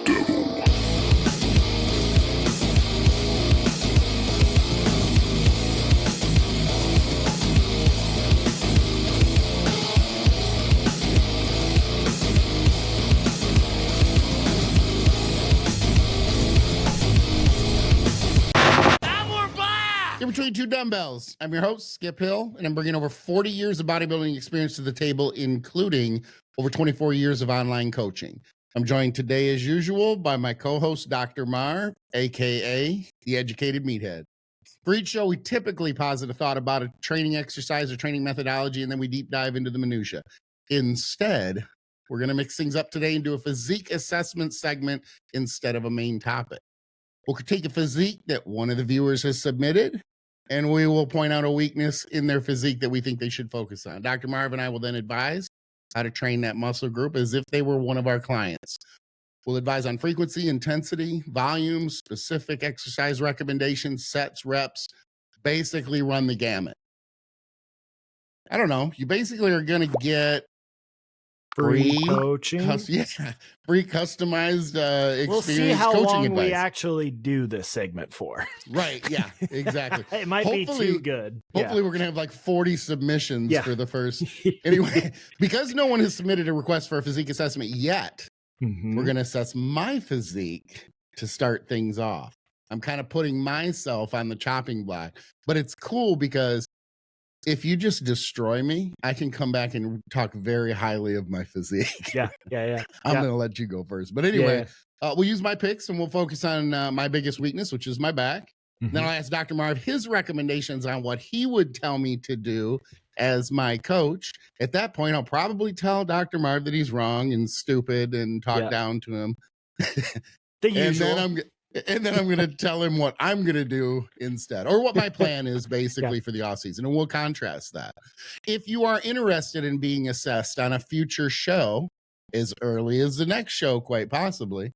Between two dumbbells. I'm your host, Skip Hill, and I'm bringing over 40 years of bodybuilding experience to the table, including over 24 years of online coaching. I'm joined today, as usual, by my co-host, Dr. Marv, aka the Educated Meathead. For each show, we typically posit a thought about a training exercise or training methodology, and then we deep dive into the minutia. Instead, we're going to mix things up today and do a physique assessment segment instead of a main topic. We'll take a physique that one of the viewers has submitted, and we will point out a weakness in their physique that we think they should focus on. Dr. Marv and I will then advise how to train that muscle group as if they were one of our clients. We'll advise on frequency, intensity, volume, specific exercise recommendations, sets, reps, basically run the gamut. I don't know. You basically are going to get free coaching, free customized experience. We'll see how long advice. We actually do this segment for. Right? Yeah, exactly. It might be too good. Hopefully, we're gonna have like 40 submissions for the first. Anyway, because no one has submitted a request for a physique assessment yet, we're gonna assess my physique to start things off. I'm kind of putting myself on the chopping block, but it's cool because if you just destroy me, I can come back and talk very highly of my physique. Yeah. I'm going to let you go first. But anyway, we'll use my picks and we'll focus on my biggest weakness, which is my back. Then I'll ask Dr. Marv his recommendations on what he would tell me to do as my coach. At that point, I'll probably tell Dr. Marv that he's wrong and stupid and talk down to him. The usual. And then I'm going to tell him what I'm going to do instead, or what my plan is basically for the off season. And we'll contrast that. If you are interested in being assessed on a future show, as early as the next show, quite possibly,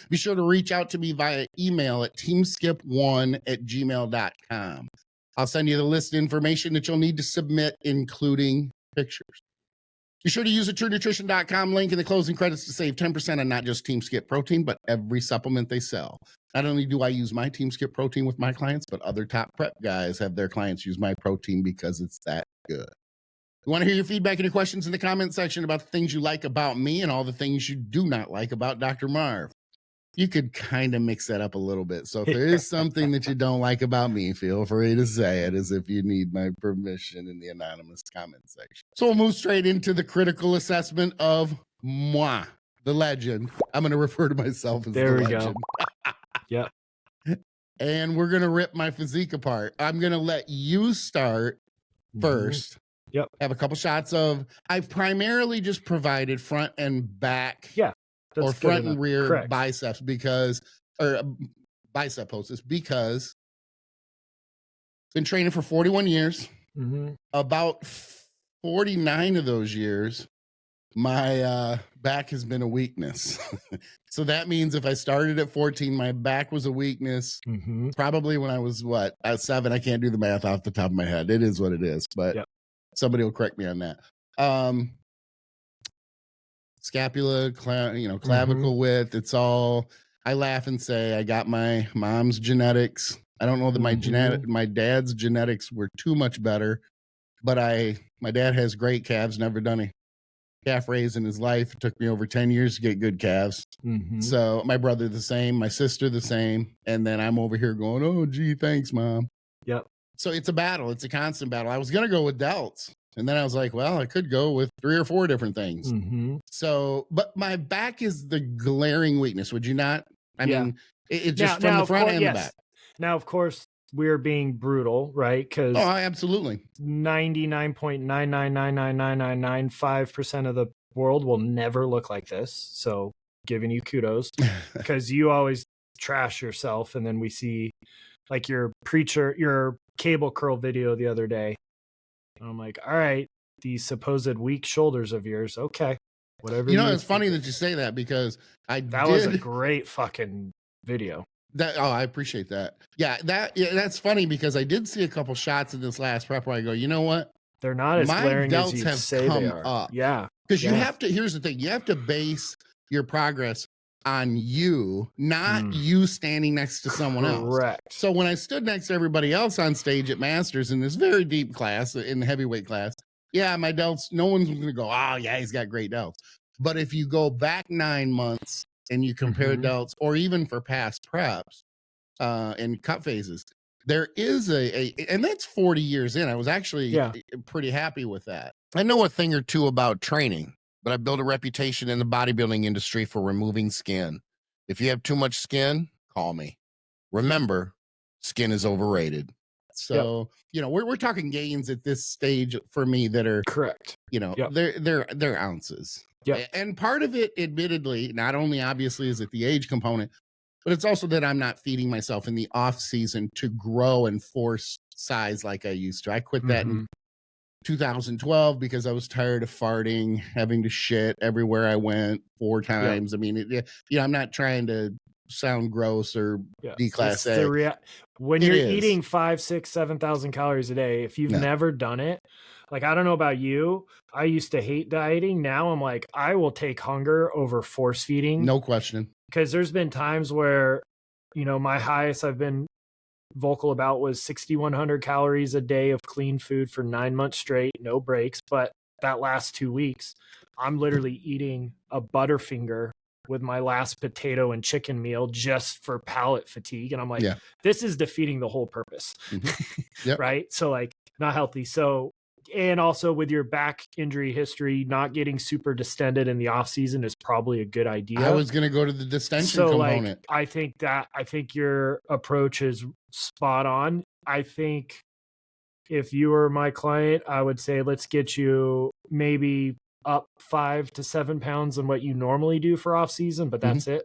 be sure to reach out to me via email at teamskip1@gmail.com. I'll send you the list of information that you'll need to submit, including pictures. Be sure to use the TrueNutrition.com link in the closing credits to save 10% on not just Team Skip protein, but every supplement they sell. Not only do I use my Team Skip protein with my clients, but other top prep guys have their clients use my protein because it's that good. We want to hear your feedback and your questions in the comment section about the things you like about me and all the things you do not like about Dr. Marv. You could kind of mix that up a little bit. So if there is something that you don't like about me, feel free to say it as if you need my permission in the anonymous comment section. So we'll move straight into the critical assessment of moi, the legend. I'm going to refer to myself as the legend. Yep. And we're going to rip my physique apart. I'm going to let you start first. Yep. Have a couple shots of, I've primarily just provided front and back. Yeah. Or front and rear biceps bicep poses because I've been training for 41 years. About 49 of those years, my back has been a weakness. So that means if I started at 14, my back was a weakness. Probably when I was at 7. I can't do the math off the top of my head. It is what it is, but somebody will correct me on that. Scapula, clavicle width. It's all, I laugh and say I got my mom's genetics. I don't know that my dad's genetics were too much better, but my dad has great calves, never done a calf raise in his life. It took me over 10 years to get good calves. So my brother the same, my sister the same. And then I'm over here going, oh, gee, thanks, Mom. Yep. So it's a battle. It's a constant battle. I was going to go with delts. And then I was like, well, I could go with 3 or 4 different things. So, but my back is the glaring weakness. Would you not? I mean, it's just from the front and the back. Now, of course, we're being brutal, right? Because absolutely 99.9999995% of the world will never look like this. So giving you kudos because you always trash yourself. And then we see like your cable curl video the other day. And I'm like, all right, these supposed weak shoulders of yours. Okay. Whatever. It's funny that you say that because that was a great fucking video. I appreciate that. Yeah, that's funny because I did see a couple shots in this last prep where I go, you know what? They're not as glaring as you say they are. Up. Yeah. Because you have to, here's the thing, you have to base your progress on you, not you standing next to someone else. Correct. So when I stood next to everybody else on stage at Masters in this very deep class, in the heavyweight class, yeah, my delts, no one's going to go, oh, yeah, he's got great delts. But if you go back 9 months and you compare delts, or even for past preps and cut phases, there is and that's 40 years in. I was actually pretty happy with that. I know a thing or two about training, but I built a reputation in the bodybuilding industry for removing skin. If you have too much skin, call me. Remember, skin is overrated. So, we're talking gains at this stage for me that are correct. They're ounces. Yeah. And part of it, admittedly, not only obviously is it the age component, but it's also that I'm not feeding myself in the off season to grow and force size like I used to. I quit that in 2012 because I was tired of farting, having to shit everywhere I went 4 times. I mean, I'm not trying to sound gross or D-class A. When you're eating 5, 6, 7,000 calories a day, if you've never done it, like, I don't know about you, I used to hate dieting. Now I'm like, I will take hunger over force feeding. No question. Because there's been times where, my highest I've been vocal about was 6,100 calories a day of clean food for 9 months straight, no breaks. But that last 2 weeks, I'm literally eating a Butterfinger with my last potato and chicken meal just for palate fatigue. And I'm like, this is defeating the whole purpose. Right? So, like, not healthy. So, and also with your back injury history, not getting super distended in the off season is probably a good idea. I was going to go to the distension component. I think your approach is spot on. I think if you were my client, I would say, let's get you maybe up 5 to 7 pounds than what you normally do for off season, but that's it.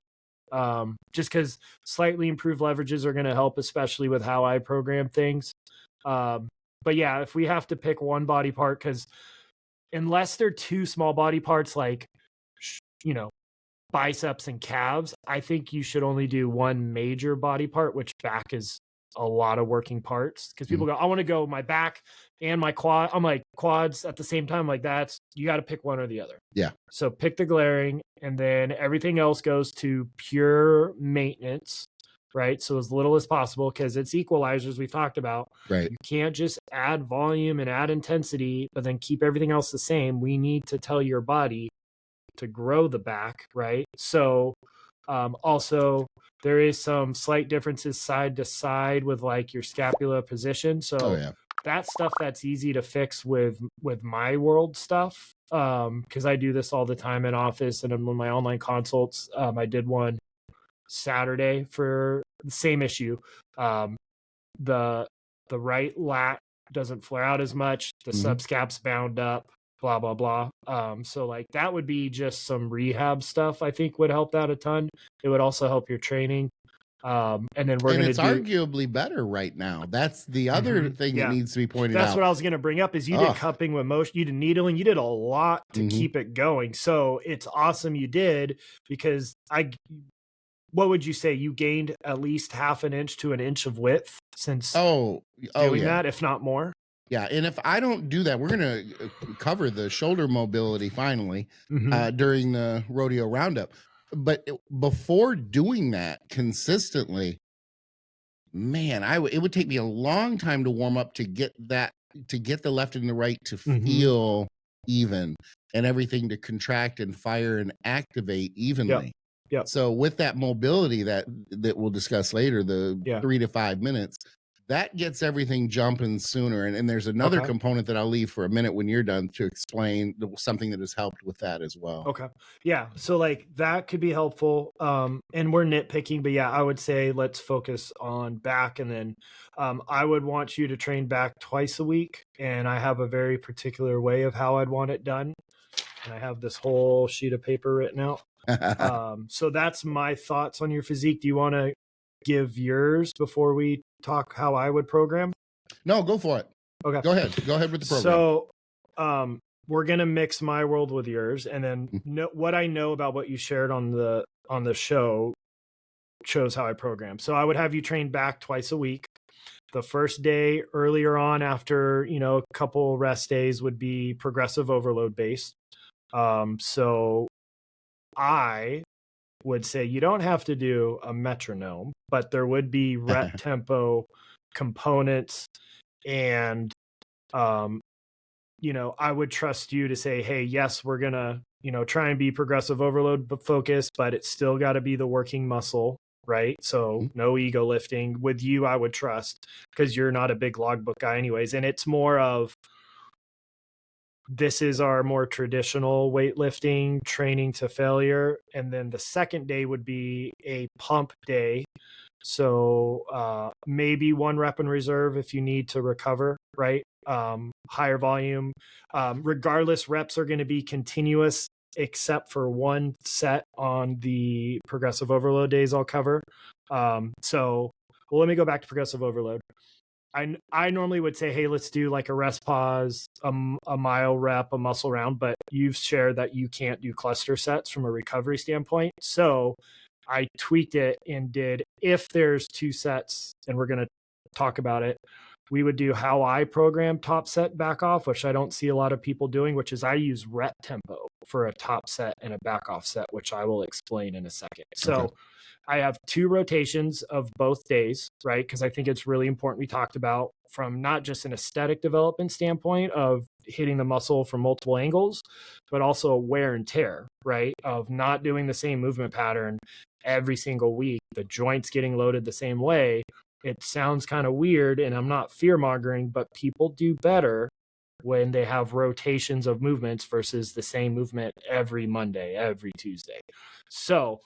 Just because slightly improved leverages are going to help, especially with how I program things. But yeah, if we have to pick one body part, because unless they're 2 small body parts, like, biceps and calves, I think you should only do 1 major body part, which back is a lot of working parts. Because people go, I want to go my back and my quad. I'm like, quads at the same time. Like, you got to pick one or the other. Yeah. So pick the glaring, and then everything else goes to pure maintenance. Right. So as little as possible, because it's equalizers we talked about. Right. You can't just add volume and add intensity, but then keep everything else the same. We need to tell your body to grow the back. Right. So also there is some slight differences side to side with, like, your scapula position. So that's stuff that's easy to fix with my world stuff. Because I do this all the time in office and in my online consults. I did one Saturday for the same issue. The right lat doesn't flare out as much. The subscap's bound up, blah, blah, blah. So, like, that would be just some rehab stuff I think would help that a ton. It would also help your training. And then it's arguably better right now. That's the other thing that needs to be pointed out. That's what I was going to bring up is you did cupping with motion, you did needling, you did a lot to keep it going. So it's awesome you did, because what would you say? You gained at least 1/2 inch to 1 inch of width since doing that, if not more. Yeah. And if I don't do that, we're going to cover the shoulder mobility finally during the rodeo roundup. But before doing that consistently, man, it would take me a long time to warm up to get the left and the right to feel even, and everything to contract and fire and activate evenly. Yeah. So with that mobility that we'll discuss later, the 3 to 5 minutes, that gets everything jumping sooner. And there's another component that I'll leave for a minute when you're done to explain something that has helped with that as well. Okay. Yeah. So, like, that could be helpful. And we're nitpicking, but yeah, I would say let's focus on back. And then I would want you to train back twice a week. And I have a very particular way of how I'd want it done. And I have this whole sheet of paper written out. So that's my thoughts on your physique. Do you want to give yours before we talk how I would program? No, go for it. Okay. Go ahead with the program. So we're going to mix my world with yours, and then what I know about what you shared on the show shows how I program. So I would have you train back twice a week. The first day earlier on after, a couple rest days would be progressive overload based. So I would say you don't have to do a metronome, but there would be rep tempo components. And, I would trust you to say, hey, yes, we're going to, try and be progressive overload focused, but it's still got to be the working muscle, right? So no ego lifting. With you, I would trust, because you're not a big logbook guy anyways. And it's more of, this is our more traditional weightlifting training to failure. And then the second day would be a pump day. So maybe 1 rep in reserve if you need to recover, right? Higher volume. Regardless, reps are going to be continuous except for 1 set on the progressive overload days I'll cover. Let me go back to progressive overload. I normally would say, hey, let's do like a rest pause, a mile rep, a muscle round, but you've shared that you can't do cluster sets from a recovery standpoint. So I tweaked it and did, if there's 2 sets, and we're going to talk about it, we would do how I program top set back off, which I don't see a lot of people doing, which is I use rep tempo for a top set and a back off set, which I will explain in a second. So I have 2 rotations of both days, right? Because I think it's really important. We talked about from not just an aesthetic development standpoint of hitting the muscle from multiple angles, but also wear and tear, right? Of not doing the same movement pattern every single week, the joints getting loaded the same way. It sounds kind of weird, and I'm not fear mongering, but people do better when they have rotations of movements versus the same movement every Monday, every Tuesday. So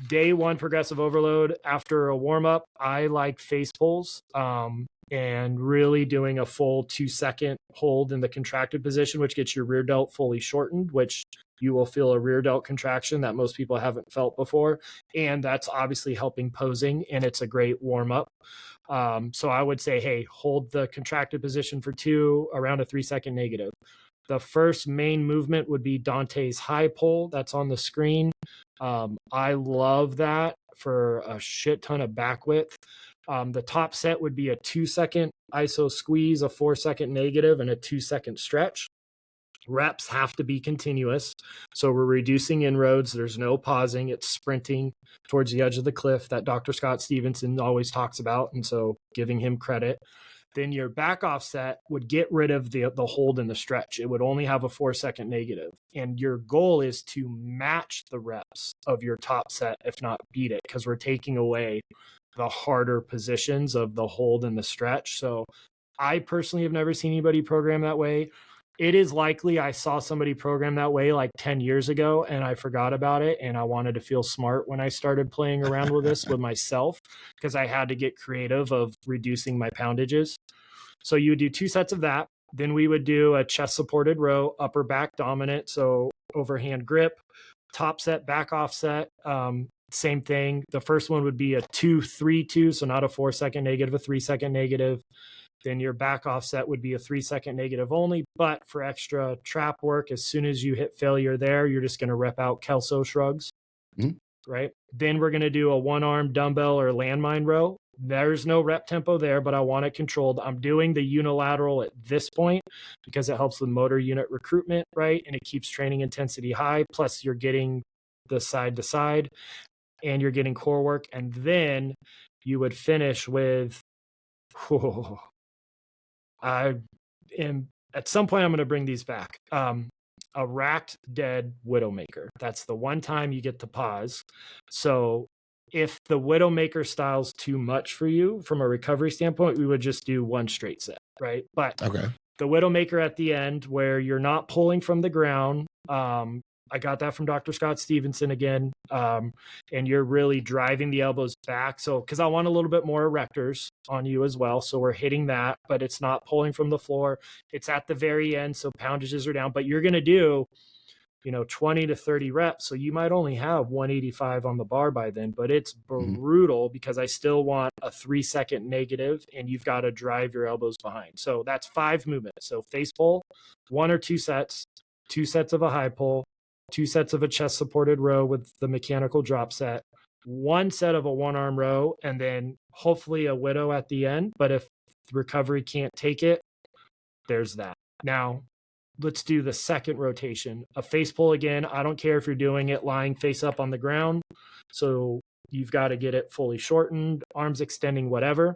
day 1 progressive overload, after a warm up, I like face pulls, and really doing a full 2-second hold in the contracted position, which gets your rear delt fully shortened, which you will feel a rear delt contraction that most people haven't felt before. And that's obviously helping posing, and it's a great warm up. So I would say, hey, hold the contracted position for 2, around a 3-second negative. The first main movement would be Dante's high pull. That's on the screen. I love that for a shit ton of back width. The top set would be a 2-second iso squeeze, a 4-second negative, and a 2-second stretch. Reps have to be continuous. So we're reducing inroads. There's no pausing. It's sprinting towards the edge of the cliff that Dr. Scott Stevenson always talks about. And so giving him credit. Then your back off set would get rid of the hold and the stretch. It would only have a 4-second negative. And your goal is to match the reps of your top set, if not beat it, because we're taking away the harder positions of the hold and the stretch. So I personally have never seen anybody program that way. It is likely I saw somebody program that way like 10 years ago and I forgot about it. And I wanted to feel smart when I started playing around with this with myself, because I had to get creative of reducing my poundages. So you would do 2 sets of that. Then we would do a chest supported row, upper back dominant. So overhand grip, top set, back off set. Same thing. The first one would be a 2-3-2. So not a 4-second negative, a 3-second negative. Then your back offset would be a 3-second negative only. But for extra trap work, as soon as you hit failure there, you're just going to rep out Kelso shrugs, right? Then we're going to do a 1-arm dumbbell or landmine row. There's no rep tempo there, but I want it controlled. I'm doing the unilateral at this point because it helps with motor unit recruitment, right? And it keeps training intensity high. Plus you're getting the side to side and you're getting core work. And then you would finish with, I am at some point, I'm going to bring these back. A racked dead Widowmaker. That's the one time you get to pause. So if the Widowmaker style's too much for you from a recovery standpoint, we would just do 1 straight set, right? But the Widowmaker at the end where you're not pulling from the ground, I got that from Dr. Scott Stevenson again. And you're really driving the elbows back. So, because I want a little bit more erectors on you as well. So we're hitting that, but it's not pulling from the floor. It's at the very end. So poundages are down, but you're going to do, 20 to 30 reps. So you might only have 185 on the bar by then, but it's brutal because I still want a 3-second negative and you've got to drive your elbows behind. So that's 5 movements. So face pull, 1 or 2 sets, 2 sets of a high pull, 2 sets of a chest supported row with the mechanical drop set, 1 set of a 1-arm row, and then hopefully a widow at the end. But if recovery can't take it, there's that. Now let's do the second rotation. A face pull again. I don't care if you're doing it lying face up on the ground. So you've got to get it fully shortened, arms extending, whatever.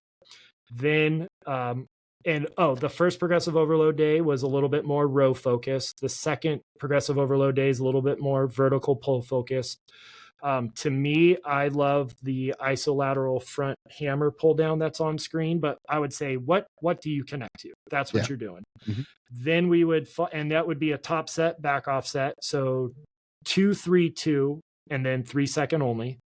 Then, the first progressive overload day was a little bit more row focused. The second progressive overload day is a little bit more vertical pull focused. To me, I love the isolateral front hammer pull down that's on screen, but I would say, what do you connect to? That's what you're doing. Mm-hmm. Then we would, and that would be a top set, back off set. So 2, 3, 2, and then 3 second only.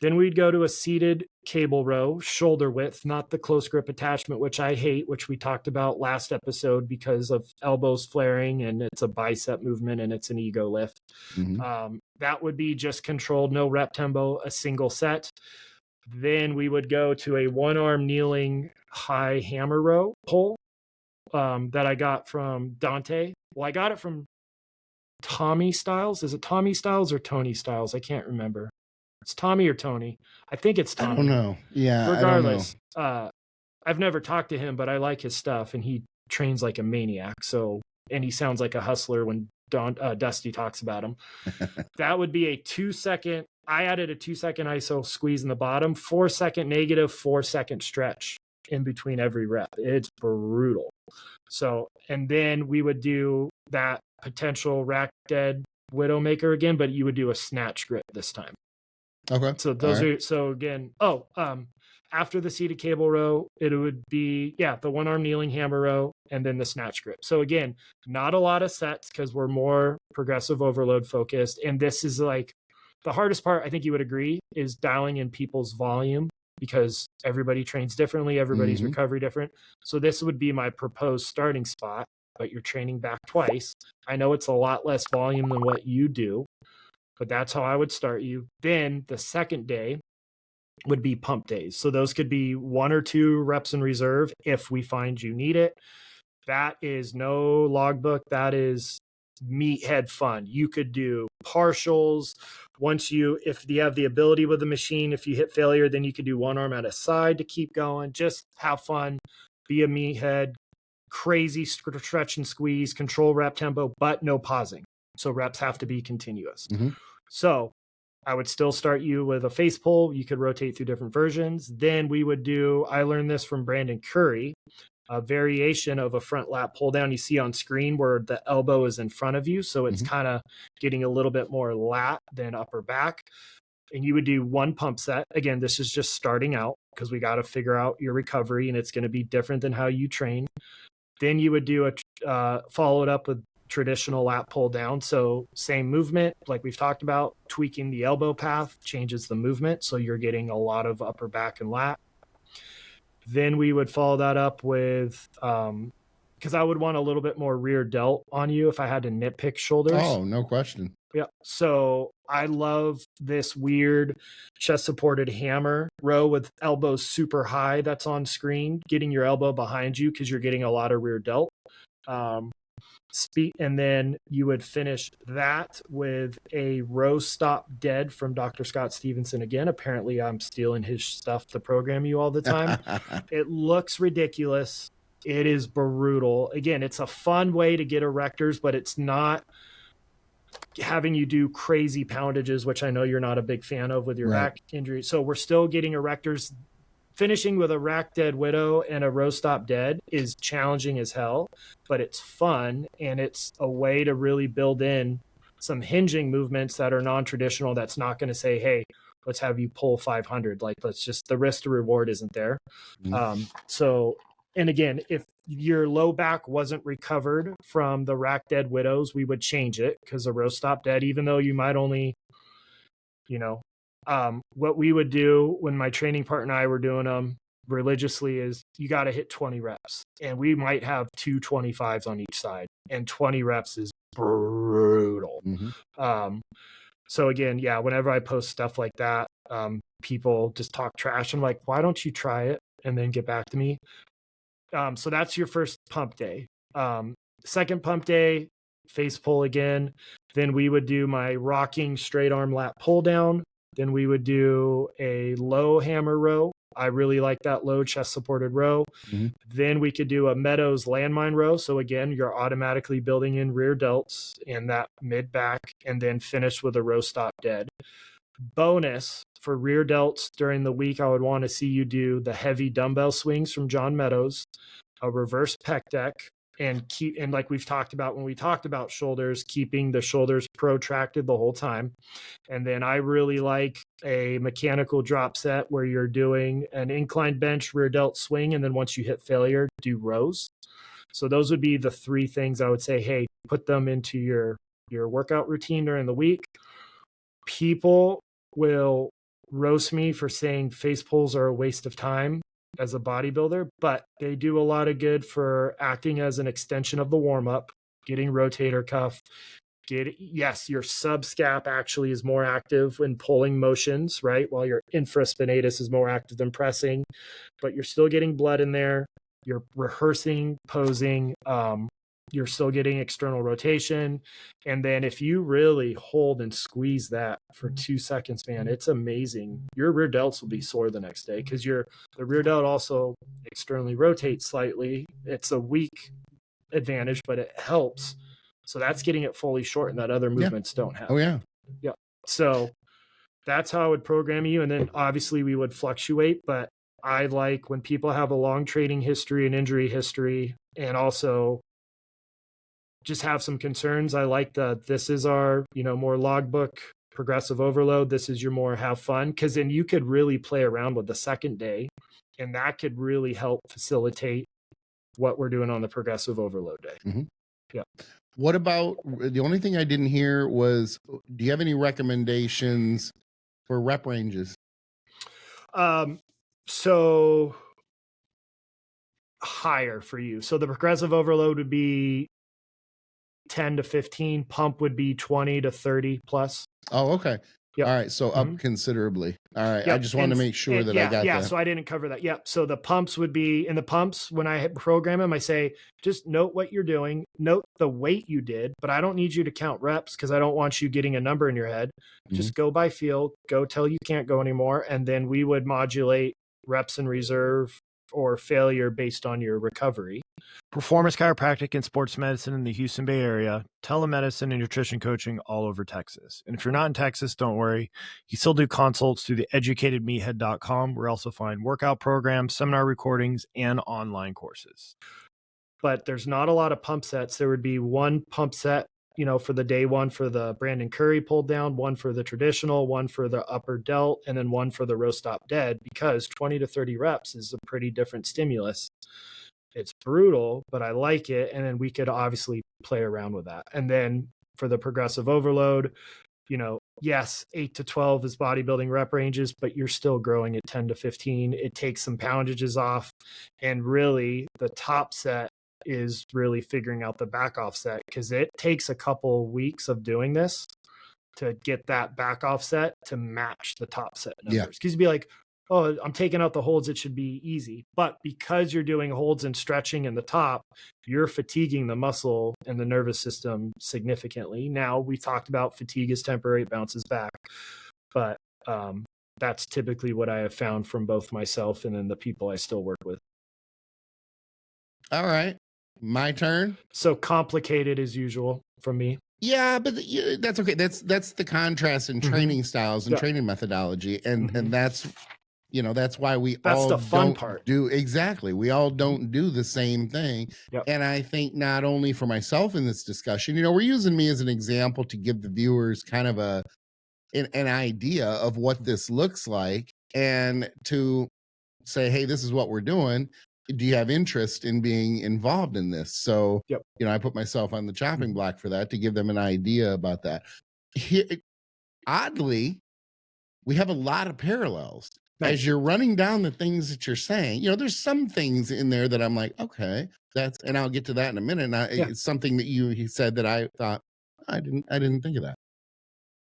Then we'd go to a seated cable row, shoulder width, not the close grip attachment, which I hate, which we talked about last episode because of elbows flaring and it's a bicep movement and it's an ego lift. Mm-hmm. That would be just controlled, no rep tempo, a single set. Then we would go to a one arm kneeling high hammer row pull that I got from Dante. Well, I got it from Tommy Styles. Is it Tommy Styles or Tony Styles? I can't remember. It's Tommy or Tony. I think it's Tommy. I don't know. Yeah. Regardless, I've never talked to him, but I like his stuff, and he trains like a maniac. So, and he sounds like a hustler when Dusty talks about him. That would be a 2 second. I added a 2 second ISO squeeze in the bottom, 4 second negative, 4 second stretch in between every rep. It's brutal. So, and then we would do that potential rack dead Widowmaker again, but you would do a snatch grip this time. Okay. So those are, so again, after the seated cable row, it would be, the one arm kneeling hammer row and then the snatch grip. So again, not a lot of sets because we're more progressive overload focused. And this is like the hardest part, I think you would agree, is dialing in people's volume because everybody trains differently. Everybody's recovery different. So this would be my proposed starting spot, but you're training back twice. I know it's a lot less volume than what you do, but that's how I would start you. Then the second day would be pump days. So those could be 1 or 2 reps in reserve if we find you need it. That is no logbook. That is meathead fun. You could do partials. If you have the ability with the machine, if you hit failure, then you could do one arm at a side to keep going. Just have fun, be a meathead, crazy stretch and squeeze, control rep tempo, but no pausing. So reps have to be continuous. So I would still start you with a face pull. You could rotate through different versions. Then we would do, I learned this from Brandon Curry, a variation of a front lat pull down you see on screen where the elbow is in front of you. So it's kind of getting a little bit more lat than upper back. And you would do 1 pump set. Again, this is just starting out because we got to figure out your recovery and it's going to be different than how you train. Then you would do follow it up with traditional lat pull down. So same movement, like we've talked about, tweaking the elbow path changes the movement. So you're getting a lot of upper back and lat. Then we would follow that up with, because I would want a little bit more rear delt on you if I had to nitpick shoulders. Oh, no question. Yeah. So I love this weird chest supported hammer row with elbows super high that's on screen, getting your elbow behind you because you're getting a lot of rear delt. And then you would finish that with a row stop dead from Dr. Scott Stevenson again. Apparently I'm stealing his stuff to program you all the time. It looks ridiculous. It is brutal. Again, it's a fun way to get erectors, but it's not having you do crazy poundages, which I know you're not a big fan of with your back injury. So we're still getting erectors. Finishing with a rack dead widow and a row stop dead is challenging as hell, but it's fun. And it's a way to really build in some hinging movements that are non-traditional. That's not going to say, hey, let's have you pull 500. Like, the risk to reward isn't there. And again, if your low back wasn't recovered from the rack dead widows, we would change it because a row stop dead, even though you might only, what we would do when my training partner and I were doing them religiously is you got to hit 20 reps and we might have 2 25s on each side and 20 reps is brutal. So again, whenever I post stuff like that, people just talk trash. I'm like, why don't you try it and then get back to me? So that's your first pump day. Second pump day, face pull again. Then we would do my rocking straight arm lat pull down. Then we would do a low hammer row. I really like that low chest supported row. Then we could do a Meadows landmine row. So again, you're automatically building in rear delts and that mid back and then finish with a row stop dead. Bonus for rear delts during the week, I would want to see you do the heavy dumbbell swings from John Meadows, a reverse pec deck, and like we've talked about when we talked about shoulders, keeping the shoulders protracted the whole time. And then I really like a mechanical drop set where you're doing an incline bench, rear delt swing, and then once you hit failure, do rows. So those would be the 3 things I would say, hey, put them into your workout routine during the week. People will roast me for saying face pulls are a waste of time as a bodybuilder, but they do a lot of good for acting as an extension of the warm-up, getting rotator cuff. Yes, your subscap actually is more active when pulling motions, right? While your infraspinatus is more active than pressing, but you're still getting blood in there. You're rehearsing, posing. You're still getting external rotation. And then if you really hold and squeeze that for 2 seconds, man, it's amazing. Your rear delts will be sore the next day because the rear delt also externally rotates slightly. It's a weak advantage, but it helps. So that's getting it fully shortened that other movements don't have. Oh, yeah. Yeah. So that's how I would program you. And then obviously we would fluctuate, but I like when people have a long training history and injury history and also just have some concerns. I like this is our, more logbook progressive overload. This is your more have fun. Cause then you could really play around with the second day and that could really help facilitate what we're doing on the progressive overload day. Mm-hmm. Yeah. What about, the only thing I didn't hear was, do you have any recommendations for rep ranges? So higher for you. So the progressive overload would be 10 to 15, pump would be 20 to 30 plus. Oh, okay. Yep. All right. So up considerably. All right. Yep. I just wanted to make sure that I got that. Yeah. So I didn't cover that. Yep. So the pumps would be in the pumps. When I program them, I say, just note what you're doing, note the weight you did, but I don't need you to count reps because I don't want you getting a number in your head. Just go by feel, go till you can't go anymore. And then we would modulate reps in reserve or failure based on your recovery. Performance chiropractic and sports medicine in the Houston Bay Area, telemedicine and nutrition coaching all over Texas. And if you're not in Texas, don't worry. You still do consults through the educatedmeathead.com. Where you also find workout programs, seminar recordings, and online courses. But there's not a lot of pump sets. There would be one pump set, for the day one for the Brandon Curry pull down, one for the traditional, one for the upper delt, and then one for the row stop dead, because 20 to 30 reps is a pretty different stimulus. It's brutal, but I like it. And then we could obviously play around with that. And then for the progressive overload, yes, 8 to 12 is bodybuilding rep ranges, but you're still growing at 10 to 15. It takes some poundages off. And really the top set is really figuring out the back offset, because it takes a couple weeks of doing this to get that back offset to match the top set numbers. Because you'd be like, oh, I'm taking out the holds, it should be easy. But because you're doing holds and stretching in the top, you're fatiguing the muscle and the nervous system significantly. Now, we talked about fatigue is temporary, it bounces back. But that's typically what I have found from both myself and then the people I still work with. All right. My turn. So complicated as usual from me. Yeah, but that's okay. That's the contrast in training styles and training methodology. And that's, that's why that's the fun part. We all don't do the same thing. Yep. And I think not only for myself in this discussion, we're using me as an example to give the viewers kind of an idea of what this looks like and to say, hey, this is what we're doing. Do you have interest in being involved in this? So, I put myself on the chopping block for that to give them an idea about that. Oddly, we have a lot of parallels. Nice. As you're running down the things that you're saying, there's some things in there that I'm like, okay, and I'll get to that in a minute. And it's something that he said that I thought, I didn't think of that.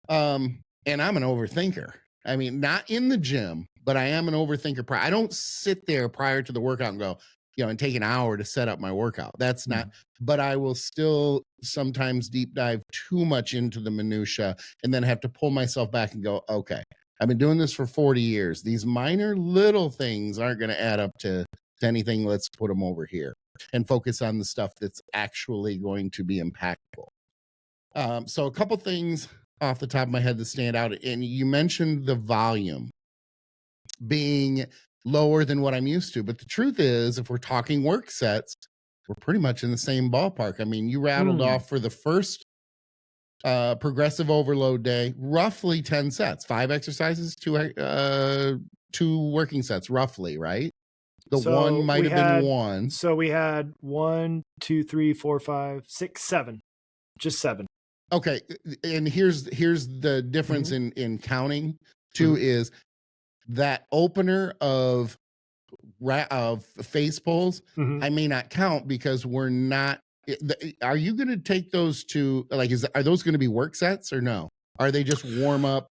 And I'm an overthinker. I mean, not in the gym, but I am an overthinker. I don't sit there prior to the workout and go, and take an hour to set up my workout. That's not, but I will still sometimes deep dive too much into the minutia and then have to pull myself back and go, okay, I've been doing this for 40 years. These minor little things aren't going to add up to anything. Let's put them over here and focus on the stuff that's actually going to be impactful. So a couple things off the top of my head that stand out. And you mentioned the volume being lower than what I'm used to. But the truth is, if we're talking work sets, we're pretty much in the same ballpark. I mean, you rattled off for the first progressive overload day, roughly 10 sets, 5 exercises, 2 working sets, roughly, right? The one might have been 1. So we had 1, 2, 3, 4, 5, 6, 7, just 7. Okay, and here's the difference in counting too, is that opener of face pulls, I may not count because we're not. Are you going to take those to, like, are those going to be work sets or no? Are they just warm up?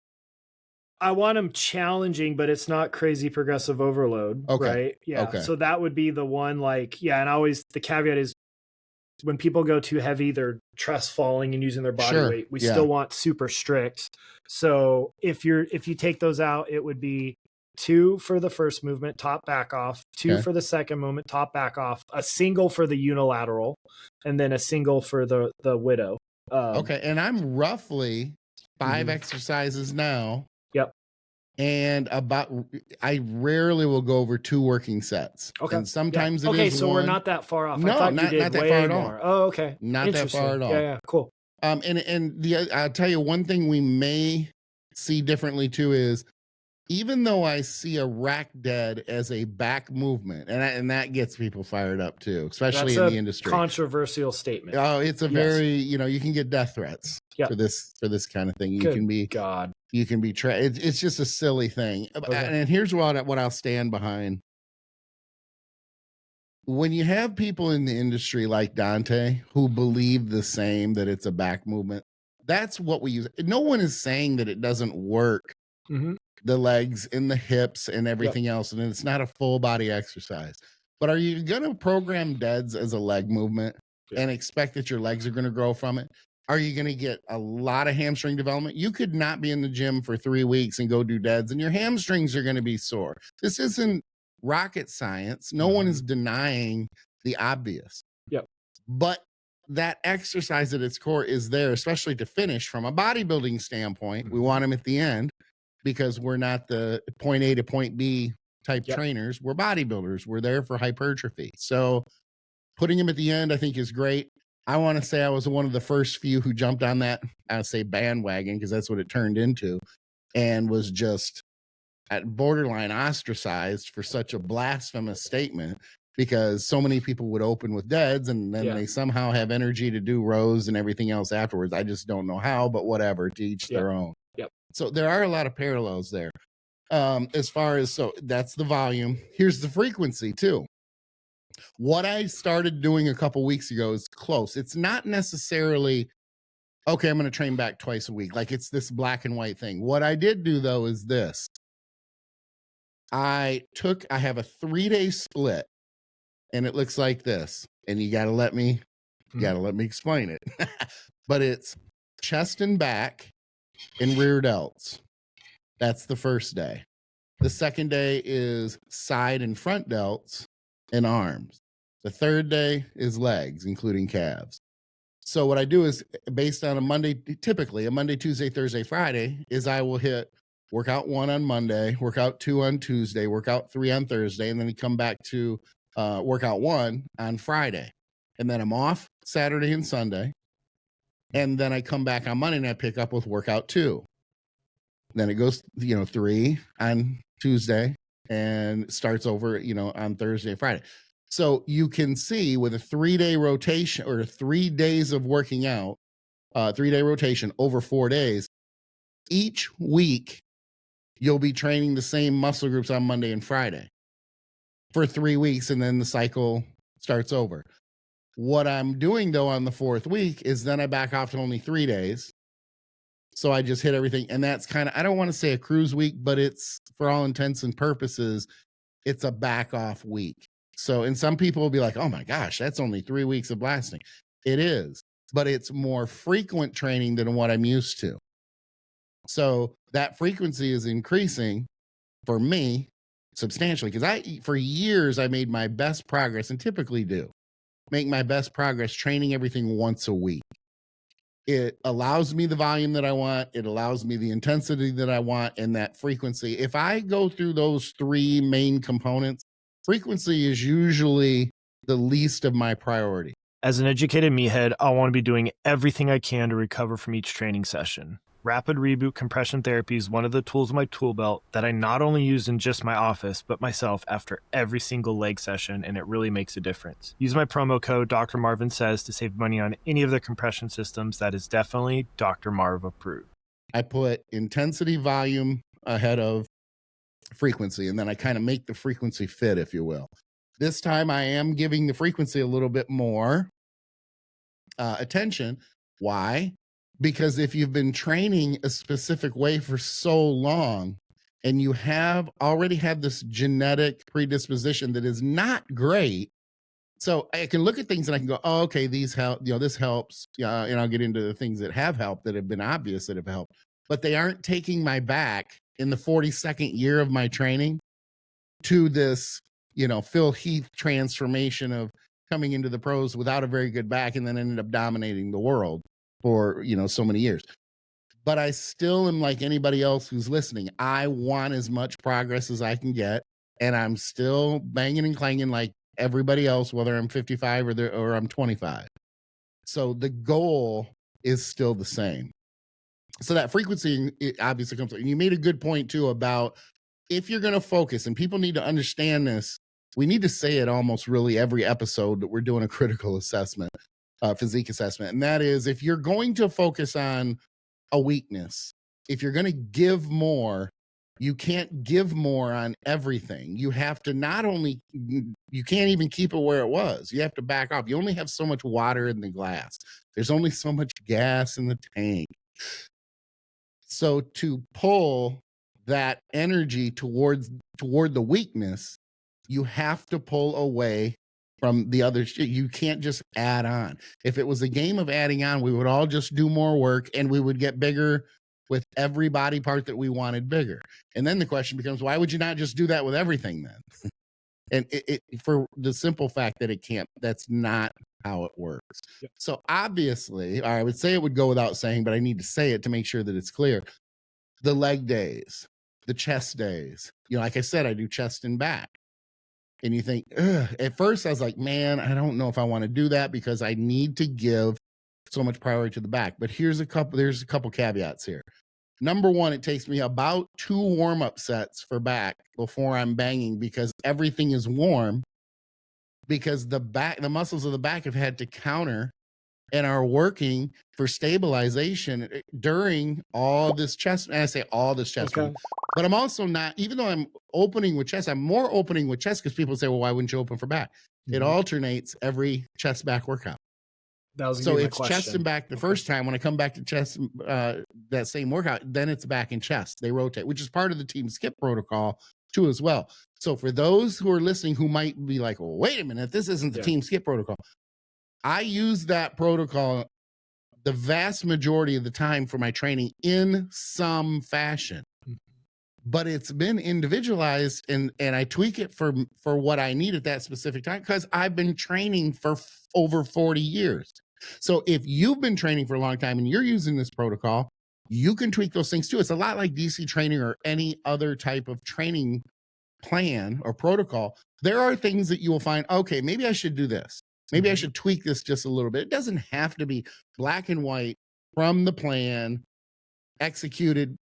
I want them challenging, but it's not crazy progressive overload, right? Yeah. Okay. So that would be the one, like, yeah. And always the caveat is when people go too heavy, they're trust falling and using their body weight. We still want super strict. So if you take those out, it would be 2 for the first movement, top back off, 2 for the second movement, top back off, a single for the unilateral, and then a single for the widow. Okay. And I'm roughly 5 exercises now. Yep. And I rarely will go over 2 working sets. Okay. And sometimes it is okay, so 1. we're not that far off. No, I thought not you did that way far at all. more. Oh, okay. Not that far at all. Yeah, cool. And I'll tell you one thing we may see differently too is, even though I see a rack dead as a back movement, and that gets people fired up too, especially in the industry. Controversial statement. Oh, it's a very, you can get death threats for this kind of thing. You can be it's just a silly thing. And here's what I'll stand behind. When you have people in the industry like Dante who believe the same, that it's a back movement, that's what we use. No one is saying that it doesn't work. The legs and the hips and everything else, and it's not a full body exercise. But are you going to program deads as a leg movement and expect that your legs are going to grow from it? Are you going to get a lot of hamstring development? You could not be in the gym for 3 weeks and go do deads, and your hamstrings are going to be sore. This isn't rocket science. No one is denying the obvious. But that exercise at its core is there, especially to finish from a bodybuilding standpoint. We want them at the end, because we're not the point A to point B type trainers. We're bodybuilders. We're there for hypertrophy. So putting them at the end, I think, is great. I want to say I was one of the first few who jumped on that, I would say, bandwagon, because that's what it turned into, and was just at borderline ostracized for such a blasphemous statement, because so many people would open with deads and then they somehow have energy to do rows and everything else afterwards. I just don't know how, but whatever, to each their own. So there are a lot of parallels there. As far as, so that's the volume. Here's the frequency too. What I started doing a couple weeks ago is close. It's not necessarily, okay, I'm going to train back twice a week. Like, it's this black and white thing. What I did do though is this. I have a 3-day split, and it looks like this. And you got to let me explain it. But it's chest and back and rear delts. That's the first day. The second day is side and front delts and arms. The third day is legs, including calves. So what I do is, based on a Monday, typically a Monday, Tuesday, Thursday, Friday, is I will hit workout 1 on Monday, workout 2 on Tuesday, workout 3 on Thursday, and then we come back to workout 1 on Friday. And then I'm off Saturday and Sunday. And then I come back on Monday and I pick up with workout 2. Then it goes, 3 on Tuesday and starts over, on Thursday and Friday. So you can see with a 3-day rotation, or 3 days of working out, 3-day rotation over 4 days, each week you'll be training the same muscle groups on Monday and Friday for 3 weeks, and then the cycle starts over. What I'm doing though on the 4th week is then I back off to only 3 days. So I just hit everything. And that's kind of, I don't want to say a cruise week, but it's, for all intents and purposes, it's a back off week. So, and some people will be like, oh my gosh, that's only 3 weeks of blasting. It is, but it's more frequent training than what I'm used to. So that frequency is increasing for me substantially, because for years, I made my best progress, and typically do make my best progress training everything once a week. It allows me the volume that I want. It allows me the intensity that I want and that frequency. If I go through those three main components, frequency is usually the least of my priority. As an educated meathead, I want to be doing everything I can to recover from each training session. Rapid reboot compression therapy is one of the tools in my tool belt that I not only use in just my office, but myself after every single leg session, and it really makes a difference. Use my promo code Dr. Marvin Says to save money on any of the compression systems. That is definitely Dr. Marv approved. I put intensity volume ahead of frequency, and then I kind of make the frequency fit, if you will. This time I am giving the frequency a little bit more attention. Why? Because if you've been training a specific way for so long and you have already had this genetic predisposition that is not great, so I can look at things and I can go, oh, okay, these help, this helps. And I'll get into the things that have helped, that have been obvious that have helped, but they aren't taking my back in the 42nd year of my training to this, Phil Heath transformation of coming into the pros without a very good back and then ended up dominating the world for, so many years. But I still am like anybody else who's listening. I want as much progress as I can get. And I'm still banging and clanging like everybody else, whether I'm 55 or I'm 25. So the goal is still the same. So that frequency, it obviously comes. And you made a good point too about if you're going to focus, and people need to understand this, we need to say it almost really every episode that we're doing a critical assessment, physique assessment. And that is, if you're going to focus on a weakness, if you're going to give more, you can't give more on everything. You have to you can't even keep it where it was. You have to back off. You only have so much water in the glass. There's only so much gas in the tank. So to pull that energy toward the weakness, you have to pull away from the other shit. You can't just add on. If it was a game of adding on, we would all just do more work and we would get bigger with every body part that we wanted bigger. And then the question becomes, why would you not just do that with everything then? And it for the simple fact that that's not how it works. Yep. So obviously, I would say it would go without saying, but I need to say it to make sure that it's clear. The leg days, the chest days, like I said, I do chest and back. And you think, at first I was like, man, I don't know if I want to do that because I need to give so much priority to the back. But there's a couple caveats here. Number one, it takes me about 2 warm-up sets for back before I'm banging because everything is warm, because the muscles of the back have had to counter and are working for stabilization during all this chest. And I say all this chest, okay. But I'm also not, even though I'm opening with chest, I'm more opening with chest because people say, well, why wouldn't you open for back? Mm-hmm. It alternates every chest back workout. So it's chest and back the first time. When I come back to chest, that same workout, then it's back and chest. They rotate, which is part of the team skip protocol too as well. So for those who are listening who might be like, well, wait a minute, this isn't the team skip protocol. I use that protocol the vast majority of the time for my training in some fashion, but it's been individualized and I tweak it for what I need at that specific time because I've been training for over 40 years. So if you've been training for a long time and you're using this protocol, you can tweak those things too. It's a lot like DC training or any other type of training plan or protocol. There are things that you will find, okay, maybe I should do this. Maybe I should tweak this just a little bit. It doesn't have to be black and white from the plan, executed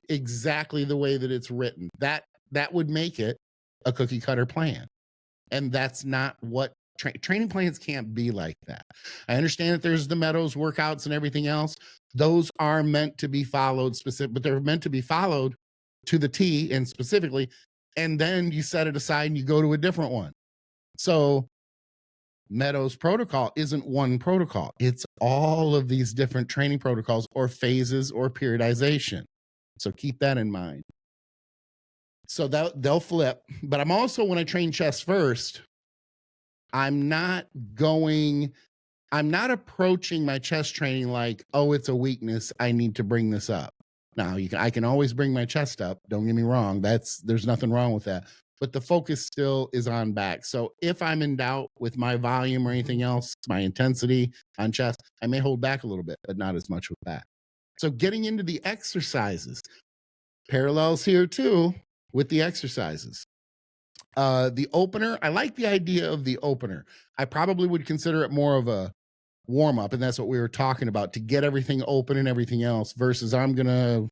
exactly the way that it's written. That would make it a cookie cutter plan. And that's not what training plans can't be like that. I understand that there's the Meadows workouts and everything else. Those are meant to be followed but they're meant to be followed to the T and specifically, and then you set it aside and you go to a different one. So Meadows protocol isn't one protocol. It's all of these different training protocols or phases or periodization. So keep that in mind. So they'll flip. But I'm also, when I train chest first, I'm not approaching my chest training like, oh, it's a weakness, I need to bring this up. Now, I can always bring my chest up. Don't get me wrong. There's nothing wrong with that. but the focus still is on back. So if I'm in doubt with my volume or anything else, my intensity on chest, I may hold back a little bit, but not as much with back. So getting into the exercises, parallels here too with the exercises. The opener, I like the idea of the opener. I probably would consider it more of a warm up, and that's what we were talking about, to get everything open and everything else, versus I'm gonna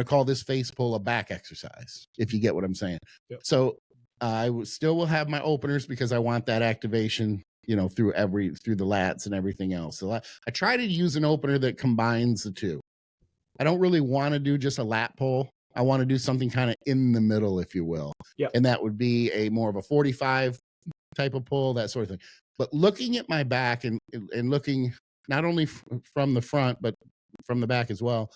call this face pull a back exercise, if you get what I'm saying. Yep. So I still will have my openers because I want that activation, through the lats and everything else. So I try to use an opener that combines the two. I don't really want to do just a lat pull. I want to do something kind of in the middle, if you will. Yep. And that would be a more of a 45 type of pull, that sort of thing. But looking at my back and looking not only from the front, but from the back as well,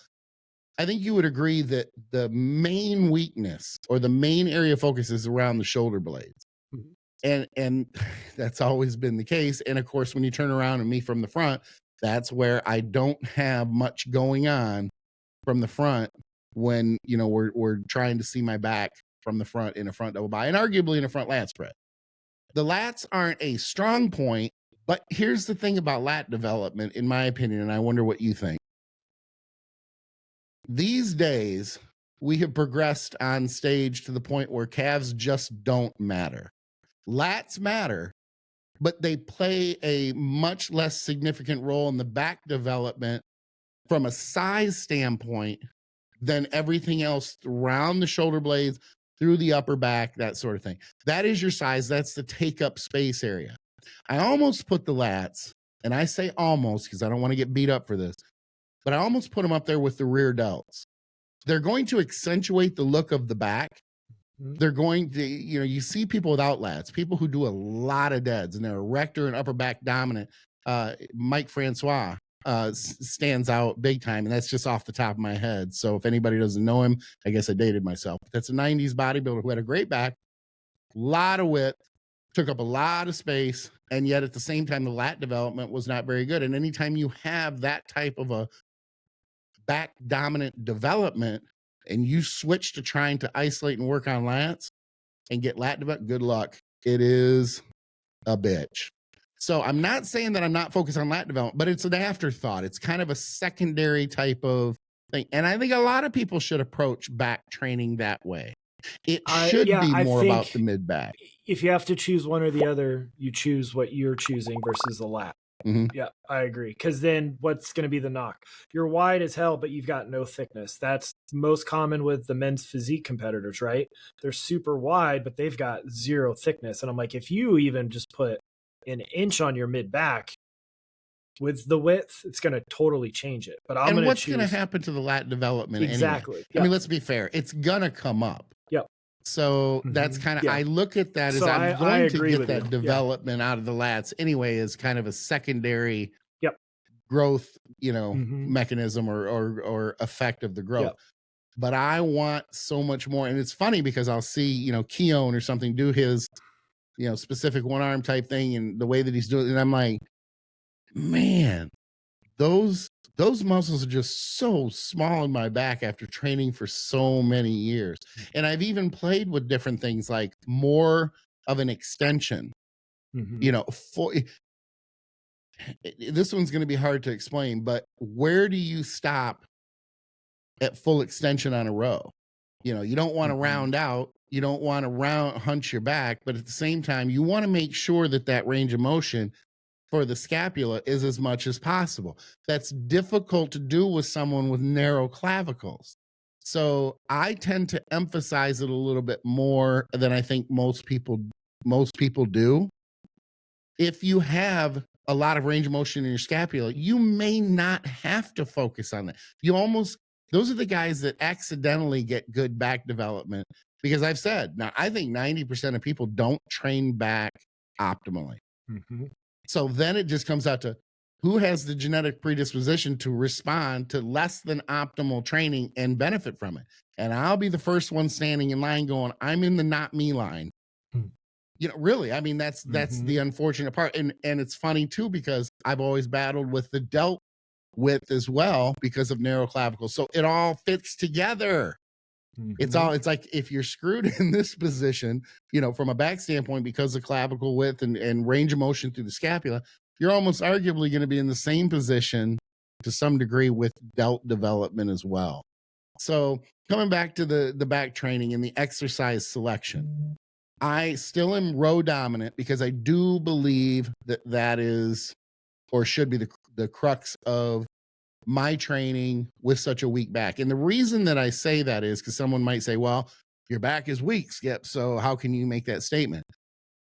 I think you would agree that the main weakness or the main area of focus is around the shoulder blades. Mm-hmm. And that's always been the case. And of course, when you turn around and me from the front, that's where I don't have much going on from the front when, we're trying to see my back from the front in a front double bi and arguably in a front lat spread. The lats aren't a strong point, but here's the thing about lat development, in my opinion, and I wonder what you think. These days, we have progressed on stage to the point where calves just don't matter. Lats matter, but they play a much less significant role in the back development from a size standpoint than everything else around the shoulder blades, through the upper back, that sort of thing. That is your size. That's the take up space area. I almost put the lats, and I say almost because I don't want to get beat up for this, but I almost put them up there with the rear delts. They're going to accentuate the look of the back. They're going to, you see people without lats, people who do a lot of deads and they're erector and upper back dominant. Mike Francois stands out big time, and that's just off the top of my head. So if anybody doesn't know him, I guess I dated myself. That's a 90s bodybuilder who had a great back, a lot of width, took up a lot of space, and yet at the same time, the lat development was not very good. And anytime you have that type of a back dominant development and you switch to trying to isolate and work on lats and get lat development, good luck. It is a bitch. So I'm not saying that I'm not focused on lat development, but it's an afterthought. It's kind of a secondary type of thing. And I think a lot of people should approach back training that way. It should be more about the mid back. If you have to choose one or the other, you choose what you're choosing versus the lat. Mm-hmm. Yeah, I agree. Because then what's going to be the knock? You're wide as hell, but you've got no thickness. That's most common with the men's physique competitors, right? They're super wide, but they've got zero thickness. And I'm like, if you even just put an inch on your mid back with the width, it's going to totally change it. But what's going to happen to the lat development? Exactly. Anyway? Yep. I mean, let's be fair. It's going to come up. Yep. So that's kind of, I look at that as I'm going to get that development out of the lats anyway, as kind of a secondary growth, mechanism or effect of the growth. Yep. But I want so much more. And it's funny because I'll see, Keown or something do his, specific one arm type thing and the way that he's doing it. And I'm like, man, those muscles are just so small in my back after training for so many years. And I've even played with different things like more of an extension, this one's going to be hard to explain, but where do you stop at full extension on a row? You don't want to round out, you don't want to hunch your back, but at the same time, you want to make sure that range of motion for the scapula is as much as possible. That's difficult to do with someone with narrow clavicles. So I tend to emphasize it a little bit more than I think most people do. If you have a lot of range of motion in your scapula, you may not have to focus on that. Those are the guys that accidentally get good back development, because I've said, now I think 90% of people don't train back optimally. Mm-hmm. So then it just comes out to who has the genetic predisposition to respond to less than optimal training and benefit from it. And I'll be the first one standing in line going, I'm in the not me line. Really, I mean, that's the unfortunate part. And it's funny too, because I've always battled with the delt width as well because of narrow clavicles. So it all fits together. It's like if you're screwed in this position, from a back standpoint, because of clavicle width and range of motion through the scapula, you're almost arguably going to be in the same position to some degree with delt development as well. So coming back to the back training and the exercise selection, I still am row dominant because I do believe that is or should be the crux of my training with such a weak back. And the reason that I say that is because someone might say, well, your back is weak, Skip, so how can you make that statement?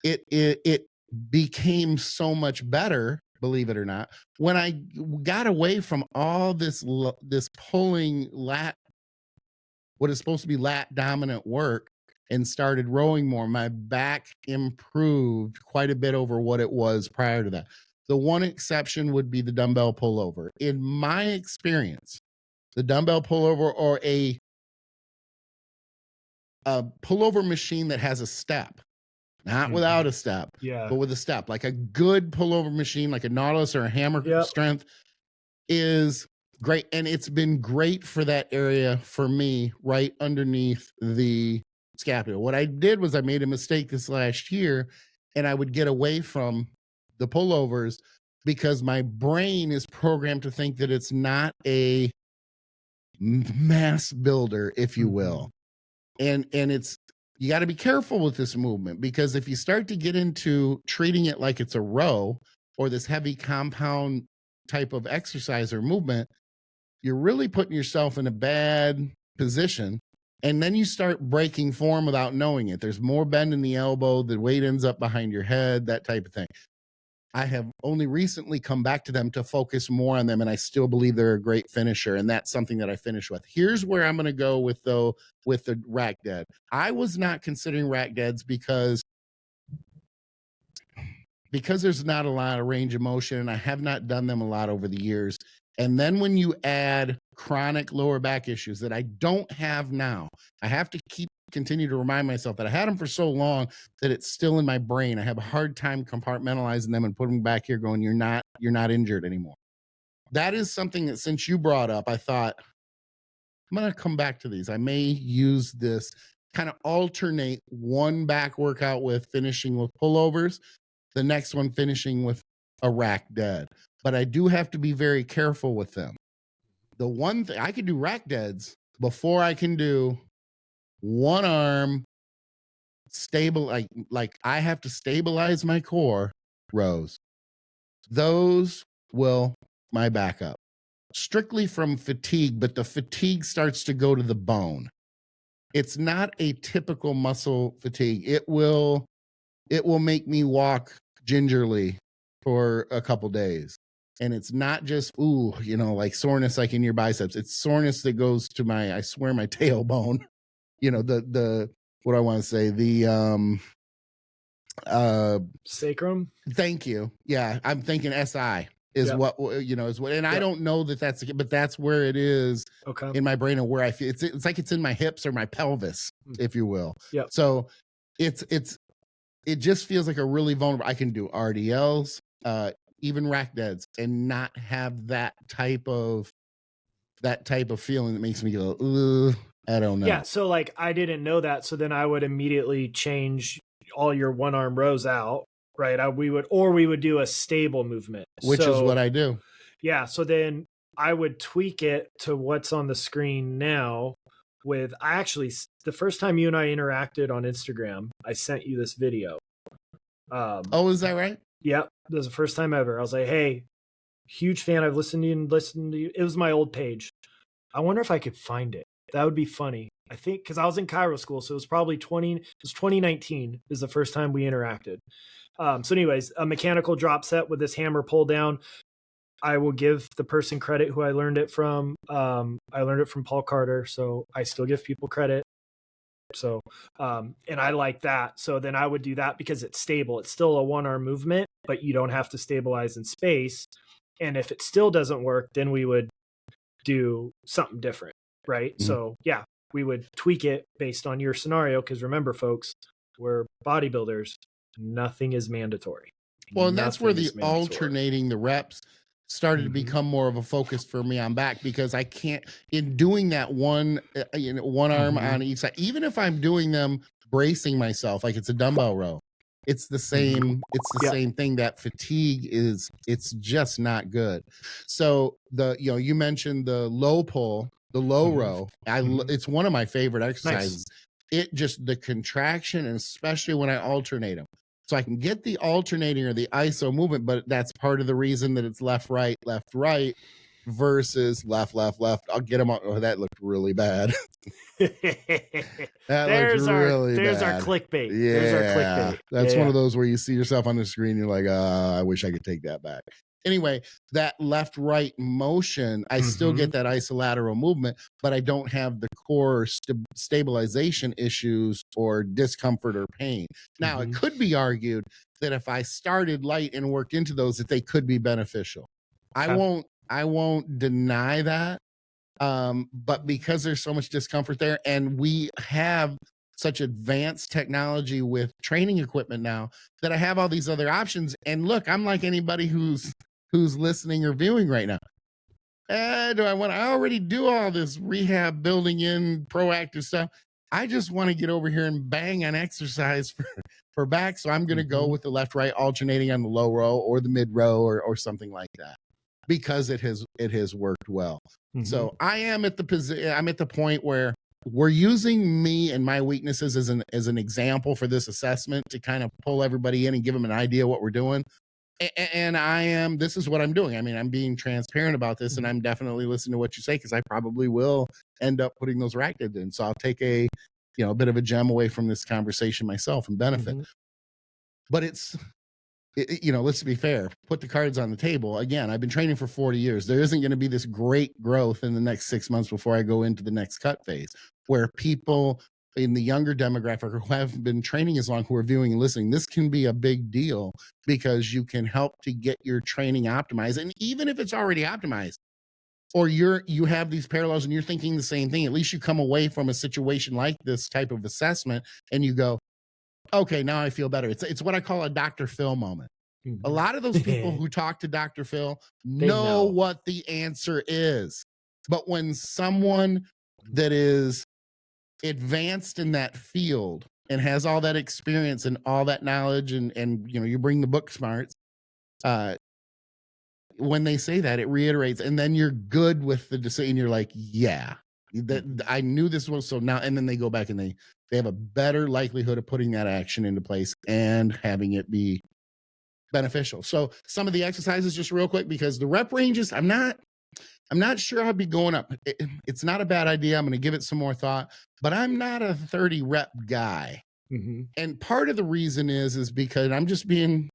It became so much better, believe it or not, when I got away from all this pulling lat, what is supposed to be lat dominant work, and started rowing more. My back improved quite a bit over what it was prior to that. The one exception would be the dumbbell pullover. In my experience, the dumbbell pullover or a pullover machine that has a step, not without a step, but with a step, like a good pullover machine, like a Nautilus or a Hammer Strength, is great. And it's been great for that area for me, right underneath the scapula. What I did was I made a mistake this last year, and I would get away from the pullovers because my brain is programmed to think that it's not a mass builder, if you will. And it's, you got to be careful with this movement, because if you start to get into treating it like it's a row or this heavy compound type of exercise or movement, you're really putting yourself in a bad position. And then you start breaking form without knowing it. There's more bend in the elbow, the weight ends up behind your head, that type of thing. I have only recently come back to them to focus more on them, and I still believe they're a great finisher, and that's something that I finish with. Here's where I'm going to go with the rack dead. I was not considering rack deads because there's not a lot of range of motion, and I have not done them a lot over the years. And then when you add chronic lower back issues that I don't have now, I have to continue to remind myself that I had them for so long that it's still in my brain. I have a hard time compartmentalizing them and putting them back here going, you're not injured anymore. That is something that, since you brought up, I thought, I'm going to come back to these. I may use this, kind of alternate one back workout with finishing with pullovers, the next one finishing with a rack dead. But I do have to be very careful with them. The one thing I could do rack deads before I can do one arm stable, like I have to stabilize my core rows. Those will my back up strictly from fatigue, but the fatigue starts to go to the bone. It's not a typical muscle fatigue. It will make me walk gingerly for a couple days. And it's not just, like soreness like in your biceps. It's soreness that goes to my tailbone. The what do I want to say? The sacrum. Thank you. Yeah, I'm thinking SI is what and I don't know that's, but that's where it is in my brain, and where I feel it's like it's in my hips or my pelvis, if you will. Yeah. So it just feels like a really vulnerable. I can do RDLs, even rack deads, and not have that type of feeling that makes me go, I don't know. Yeah. So like, I didn't know that. So then I would immediately change all your one arm rows out, right? We would do a stable movement, which is what I do. Yeah. So then I would tweak it to what's on the screen now. The first time you and I interacted on Instagram, I sent you this video. Is that right? Yep. That was the first time ever. I was like, hey, huge fan. I've listened to you. It was my old page. I wonder if I could find it. That would be funny. I think because I was in Cairo school, so it was probably 2019 is the first time we interacted. So anyways, a mechanical drop set with this hammer pull down. I will give the person credit who I learned it from. I learned it from Paul Carter, so I still give people credit. So, and I like that. So then I would do that because it's stable. It's still a one arm movement, but you don't have to stabilize in space. And if it still doesn't work, then we would do something different. Right. Mm-hmm. So yeah, we would tweak it based on your scenario. Cause remember folks, we're bodybuilders. Nothing is mandatory. Well, and that's where the alternating the reps, started to become more of a focus for me on back, because I can't, in doing that one arm on each side, even if I'm doing them bracing myself like it's a dumbbell row, it's the same same thing. That fatigue it's just not good. So you mentioned the low pull, the low row. It's one of my favorite exercises. It just, the contraction, and especially when I alternate them. So I can get the alternating or the ISO movement, but that's part of the reason that it's left, right versus left. I'll get them on. Oh, that looked really bad. There's our clickbait. Yeah. There's our clickbait. That's one of those where you see yourself on the screen, you're like, I wish I could take that back. Anyway, that left-right motion, I still get that isolateral movement, but I don't have the core stabilization issues or discomfort or pain. Now, it could be argued that if I started light and worked into those, that they could be beneficial. I won't deny that. But because there's so much discomfort there, and we have such advanced technology with training equipment now, that I have all these other options. And look, I'm like anybody who's listening or viewing right now. I already do all this rehab, building in proactive stuff. I just want to get over here and bang on exercise for back. So I'm going to go with the left, right, alternating on the low row or the mid row or something like that, because it has worked well. So I am at I'm at the point where we're using me and my weaknesses as an example for this assessment to kind of pull everybody in and give them an idea what we're doing. And this is what I'm doing. I mean, I'm being transparent about this, and I'm definitely listening to what you say, because I probably will end up putting those reactives in. So I'll take a bit of a gem away from this conversation myself and benefit. But let's be fair, put the cards on the table. Again, I've been training for 40 years. There isn't going to be this great growth in the next 6 months before I go into the next cut phase, where people in the younger demographic who have been training as long, who are viewing and listening, this can be a big deal, because you can help to get your training optimized. And even if it's already optimized, or you have these parallels and you're thinking the same thing, at least you come away from a situation like this type of assessment and you go, okay, now I feel better. It's what I call a Dr. Phil moment. A lot of those people who talk to Dr. Phil know what the answer is. But when someone that is advanced in that field and has all that experience and all that knowledge, and you bring the book smarts, when they say that, it reiterates, and then you're good with the decision. You're like, yeah, that I knew this was so now. And then they go back and they have a better likelihood of putting that action into place and having it be beneficial. So some of the exercises, just real quick, because the rep ranges, I'm not sure I'll be going up. It's not a bad idea. I'm going to give it some more thought, but I'm not a 30 rep guy. And part of the reason is because I'm just being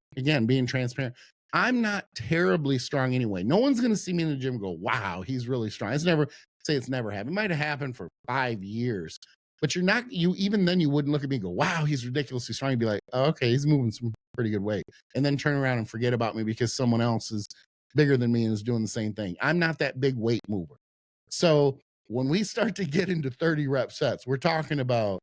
transparent. I'm not terribly strong anyway. No one's going to see me in the gym and go, wow, he's really strong. It's never happened. It might have happened for 5 years, but even then you wouldn't look at me and go, wow, he's ridiculously strong. You'd be like, oh, okay, he's moving some pretty good weight, and then turn around and forget about me because someone else is bigger than me and is doing the same thing. I'm not that big weight mover. So when we start to get into 30 rep sets, we're talking about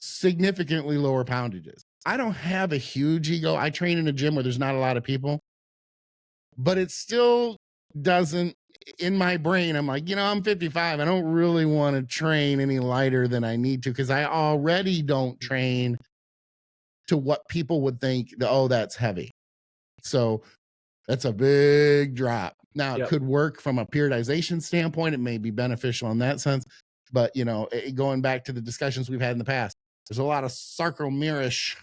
significantly lower poundages. I don't have a huge ego. I train in a gym where there's not a lot of people, but it still doesn't, in my brain, I'm like, I'm 55. I don't really want to train any lighter than I need to, because I already don't train to what people would think, that's heavy. So that's a big drop. Now, it could work from a periodization standpoint. It may be beneficial in that sense. But, going back to the discussions we've had in the past, there's a lot of sarcomerish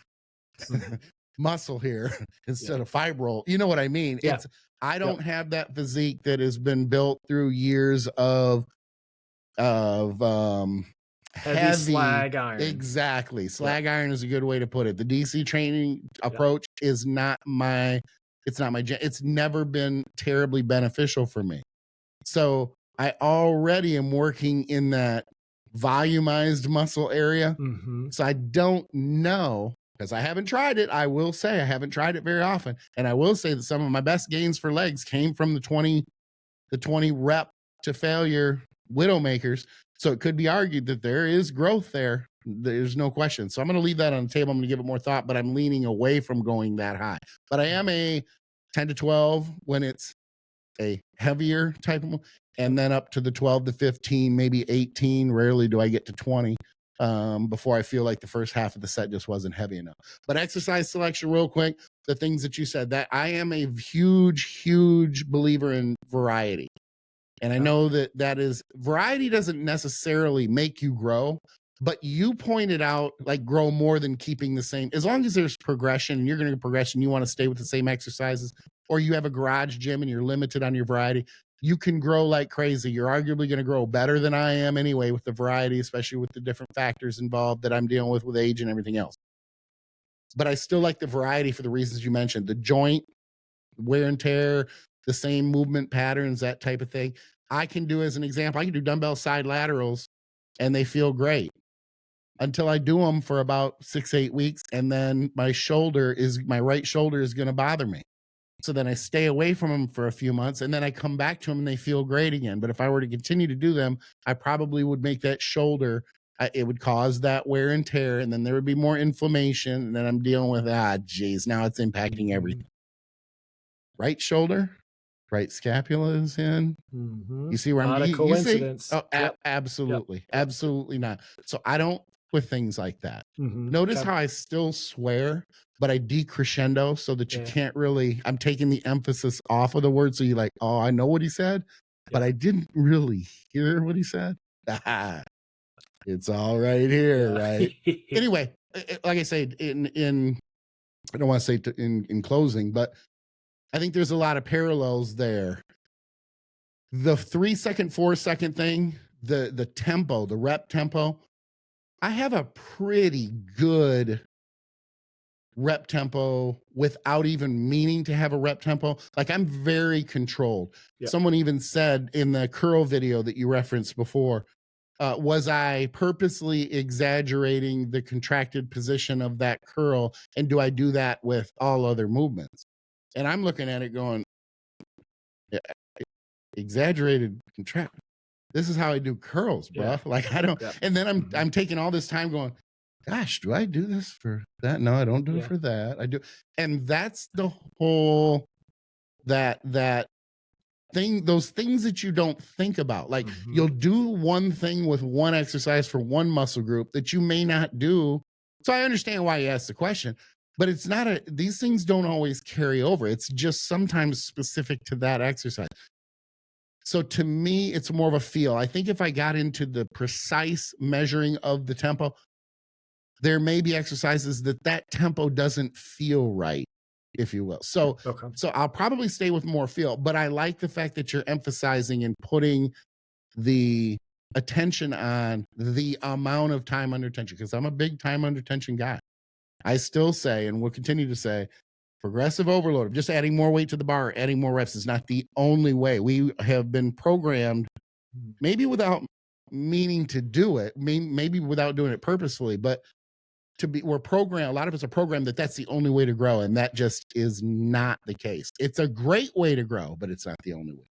muscle here instead of fibril. You know what I mean? I don't have that physique that has been built through years of heavy slag iron. Exactly. Slag iron is a good way to put it. The DC training approach is not it's never been terribly beneficial for me. So I already am working in that volumized muscle area. So I don't know, because I haven't tried it. I will say I haven't tried it very often. And I will say that some of my best gains for legs came from the 20 rep to failure Widowmakers. So it could be argued that there is growth there. There's no question. So I'm going to leave that on the table. I'm going to give it more thought, but I'm leaning away from going that high. But I am a 10 to 12 when it's a heavier type of, and then up to the 12 to 15, maybe 18. Rarely do I get to 20 before I feel like the first half of the set just wasn't heavy enough. But exercise selection, real quick, the things that you said, that I am a huge believer in variety. And I know that is, variety doesn't necessarily make you grow, but you pointed out like grow more than keeping the same. As long as there's progression and you're going to progression, you want to stay with the same exercises, or you have a garage gym and you're limited on your variety, you can grow like crazy. You're arguably going to grow better than I am anyway with the variety, especially with the different factors involved that I'm dealing with age and everything else. But I still like the variety for the reasons you mentioned, the joint wear and tear, the same movement patterns, that type of thing. I can do, as an example, I can do dumbbell side laterals and they feel great until I do them for about 6-8 weeks. And then my right shoulder is going to bother me. So then I stay away from them for a few months and then I come back to them and they feel great again. But if I were to continue to do them, I probably would make that shoulder, it would cause that wear and tear, and then there would be more inflammation. And then I'm dealing with, geez, now it's impacting everything. Right shoulder, right scapula is in. Mm-hmm. You see where Not I'm? a coincidence. Oh, absolutely, absolutely not. So I don't with things like that. Mm-hmm. Notice how I still swear, but I decrescendo so that you can't really. I'm taking the emphasis off of the word, so you're like, oh, I know what he said, but I didn't really hear what he said. It's all right here, right? Anyway, like I say, in I don't want to say in closing, but I think there's a lot of parallels there. The 3-second, 4-second thing, the tempo, the rep tempo, I have a pretty good rep tempo without even meaning to have a rep tempo. Like, I'm very controlled. Yeah. Someone even said in the curl video that you referenced before, was I purposely exaggerating the contracted position of that curl? And do I do that with all other movements? And I'm looking at it going, exaggerated contract. This is how I do curls, bro. Yeah. Like, I don't. Yeah. And then I'm taking all this time going, gosh, do I do this for that? No, I don't do it for that. I do. And that's the whole, that thing, those things that you don't think about. Like, you'll do one thing with one exercise for one muscle group that you may not do. So I understand why you asked the question, but it's not these things don't always carry over. It's just sometimes specific to that exercise. So to me, it's more of a feel. I think if I got into the precise measuring of the tempo, there may be exercises that tempo doesn't feel right, if you will. So I'll probably stay with more feel, but I like the fact that you're emphasizing and putting the attention on the amount of time under tension, because I'm a big time under tension guy. I still say, and will continue to say, progressive overload of just adding more weight to the bar, adding more reps is not the only way. We have been programmed, maybe without meaning to do it, maybe without doing it purposefully, but we're programmed, a lot of us are programmed that that's the only way to grow, and that just is not the case. It's a great way to grow, but it's not the only way.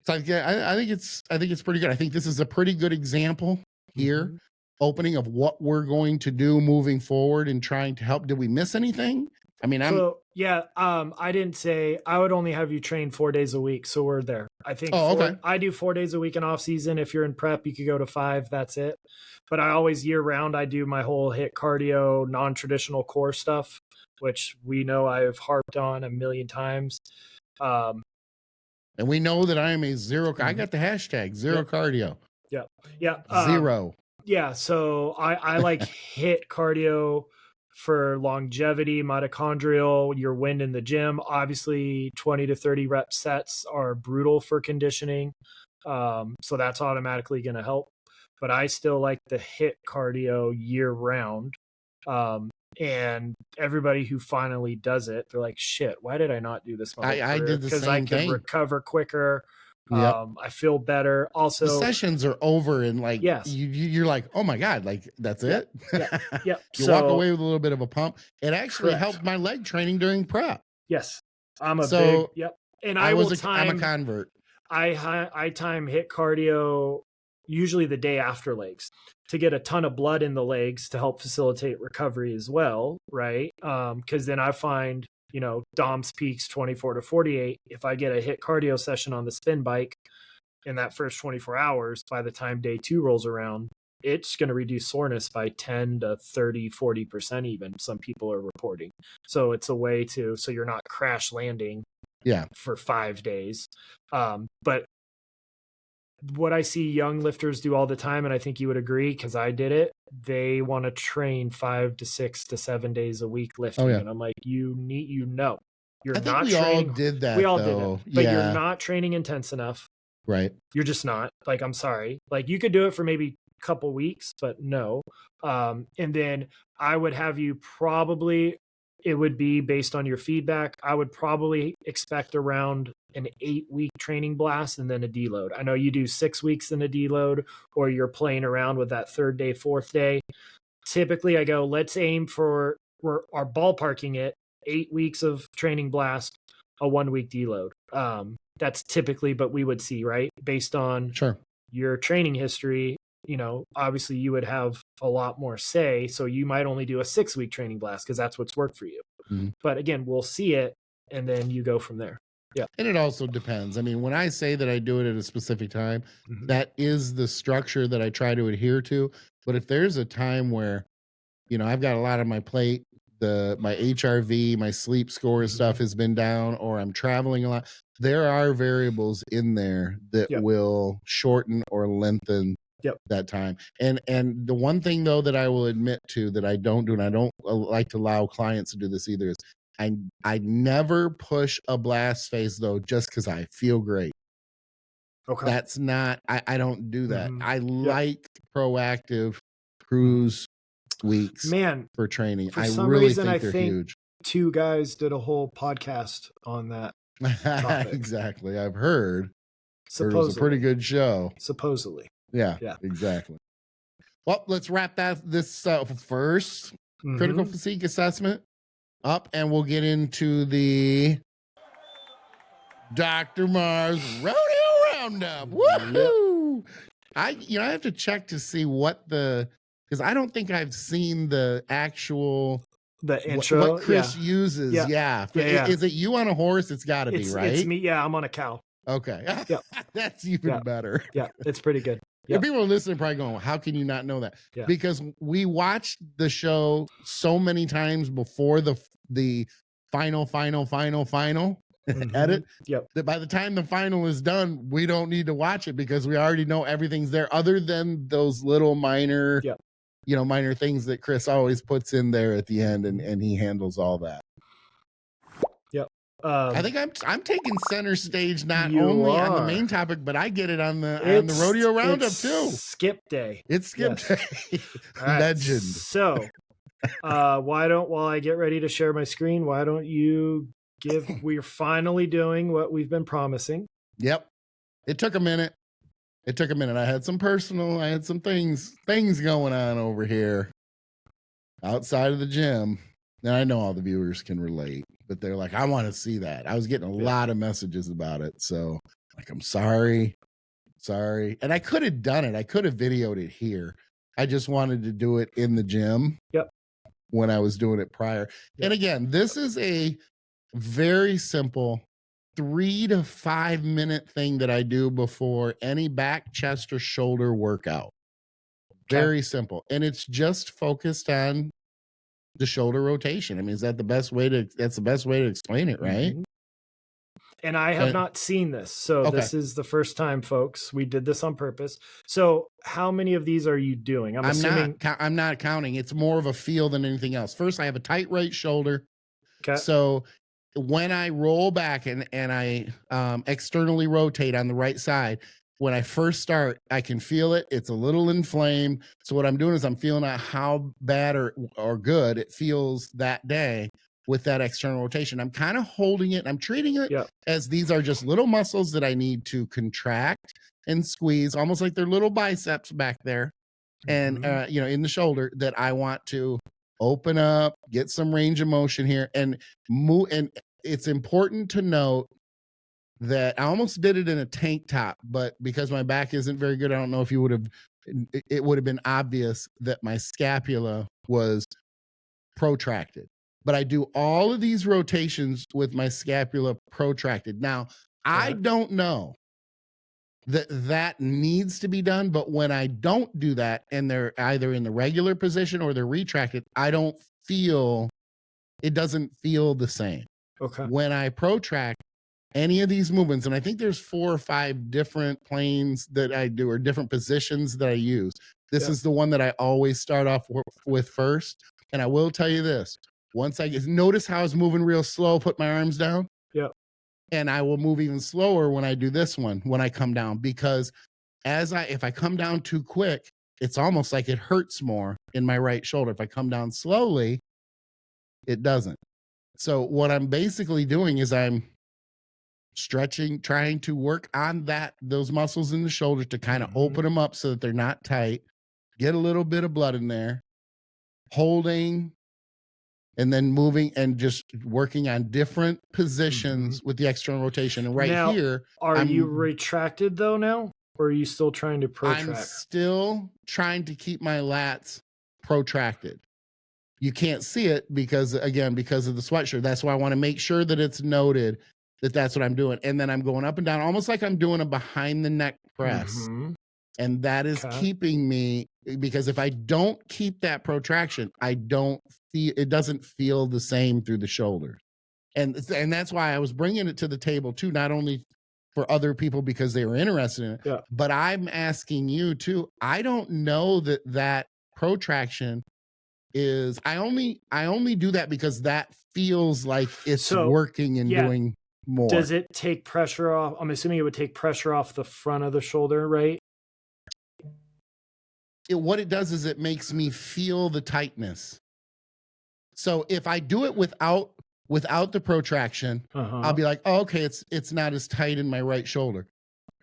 So I think it's pretty good. I think this is a pretty good example here, opening of what we're going to do moving forward and trying to help. Did we miss anything? I mean, I didn't say I would only have you train 4 days a week. So we're there. I think I do 4 days a week in off season. If you're in prep, you could go to 5. That's it. But I always year round, I do my whole HIIT cardio, non-traditional core stuff, which we know I've harped on a million times. And we know that I am a zero. I got the hashtag zero cardio. Yeah. Zero. Yeah. So I like HIIT cardio for longevity, mitochondrial, your win in the gym. Obviously 20 to 30 rep sets are brutal for conditioning. So that's automatically going to help, but I still like the HIIT cardio year round. And everybody who finally does it, they're like, shit, why did I not do this? I did the same thing. Because I can recover quicker. Yep. I feel better. Also, the sessions are over and like, you're like, oh my God, like that's it. Yeah. You walk away with a little bit of a pump. It actually helped my leg training during prep. Yes. I'm a and I'm a convert. I time HIIT cardio usually the day after legs to get a ton of blood in the legs to help facilitate recovery as well. Right. Cause then I find DOMS peaks 24 to 48. If I get a HIIT cardio session on the spin bike in that first 24 hours, by the time day 2 rolls around, it's going to reduce soreness by 10 to 30, 40% even, some people are reporting. So it's a way so you're not crash landing for 5 days. But what I see young lifters do all the time, and I think you would agree because I did it, they want to train 5 to 6 to 7 days a week lifting. And I'm like, you're I think not we training. all did that. We all did it, but you're not training intense enough. Right. You're just not. Like, I'm sorry. Like, you could do it for maybe a couple weeks, but no. And then I would have you probably, it would be based on your feedback, I would probably expect around an 8-week training blast and then a deload. I know you do 6 weeks in a deload, or you're playing around with that 3rd day, 4th day. Typically I go, let's aim for, we're ballparking it, 8 weeks of training blast, a 1-week deload. That's typically what we would see, right? Based on your training history, obviously you would have a lot more say. So you might only do a 6-week training blast because that's what's worked for you. Mm-hmm. But again, we'll see it and then you go from there. Yeah. And it also depends. I mean, when I say that I do it at a specific time, that is the structure that I try to adhere to. But if there's a time where, I've got a lot on my plate, my HRV, my sleep score stuff has been down, or I'm traveling a lot, there are variables in there that will shorten or lengthen that time. And the one thing though that I will admit to that I don't do, and I don't like to allow clients to do this either, is I never push a blast phase though just because I feel great. Okay. That's not, I don't do that. I like proactive cruise weeks for training. For some reason, I think they're huge. 2 guys did a whole podcast on that topic. Exactly. I've heard. It was a pretty good show. Supposedly. Yeah, exactly. Well, let's wrap this first critical physique assessment up, and we'll get into the Dr. Marv's Rodeo Roundup. Woohoo! I have to check to see because I don't think I've seen the actual intro what Chris uses. Yeah. Is it you on a horse? It's got to be, right? It's me. Yeah, I'm on a cow. Okay. That's even better. Yeah, it's pretty good. Yeah. People are listening probably going, how can you not know that? Yeah. Because we watched the show so many times before the final edit that by the time the final is done, we don't need to watch it because we already know everything's there other than those little minor minor things that Chris always puts in there at the end, and he handles all that. I think I'm taking center stage not only on the main topic, but I get it on the rodeo roundup too. Skip day. It's skip day. Right. Legend. So while I get ready to share my screen, why don't you we're finally doing what we've been promising. Yep. It took a minute. I had some things going on over here outside of the gym. Now I know all the viewers can relate, but they're like, I want to see that. I was getting a lot of messages about it. So like, I'm sorry. And I could have done it. I could have videoed it here. I just wanted to do it in the gym. Yep. When I was doing it prior. Yep. And again, this is a very simple 3 to 5 minute thing that I do before any back, chest, or shoulder workout. Very simple. And it's just focused on the shoulder rotation. I mean, that's the best way to explain it, right? Mm-hmm. And I have not seen this. So this is the first time, folks. We did this on purpose. So how many of these are you doing? I'm not counting. It's more of a feel than anything else. First, I have a tight right shoulder. Okay. So when I roll back and I externally rotate on the right side, when I first start, I can feel it. It's a little inflamed. So what I'm doing is I'm feeling out how bad or good it feels that day with that external rotation. I'm kind of holding it. I'm treating it as these are just little muscles that I need to contract and squeeze, almost like they're little biceps back there. And, in the shoulder that I want to open up, get some range of motion here and move. And it's important to note that I almost did it in a tank top, but because my back isn't very good, I don't know if it would have been obvious that my scapula was protracted. but I do all of these rotations with my scapula protracted. Now, I don't know that needs to be done, but when I don't do that and they're either in the regular position or they're retracted, it doesn't feel the same. Okay. When I protract any of these movements, and I think there's 4 or 5 different planes that I do or different positions that I use. This is the one that I always start off with first. And I will tell you this, once notice how I was moving real slow, put my arms down. Yep. And I will move even slower when I do this one, when I come down, because if I come down too quick, it's almost like it hurts more in my right shoulder. If I come down slowly, it doesn't. So what I'm basically doing is I'm stretching, trying to work on those muscles in the shoulder to kind of open them up so that they're not tight, get a little bit of blood in there, holding, and then moving and just working on different positions with the external rotation. And here, are you retracted though now? Or are you still trying to protract? I'm still trying to keep my lats protracted. You can't see it because of the sweatshirt. That's why I want to make sure that it's noted that that's what I'm doing. And then I'm going up and down, almost like I'm doing a behind the neck press. And that is keeping me, because if I don't keep that protraction, it doesn't feel the same through the shoulders. And that's why I was bringing it to the table too, not only for other people because they were interested in it, but I'm asking you too. I don't know that protraction is, I only do that because that feels like it's working and doing more. Does it take pressure off? I'm assuming it would take pressure off the front of the shoulder, right? What it does is it makes me feel the tightness. So if I do it without the protraction, I'll be like, oh, okay, it's not as tight in my right shoulder.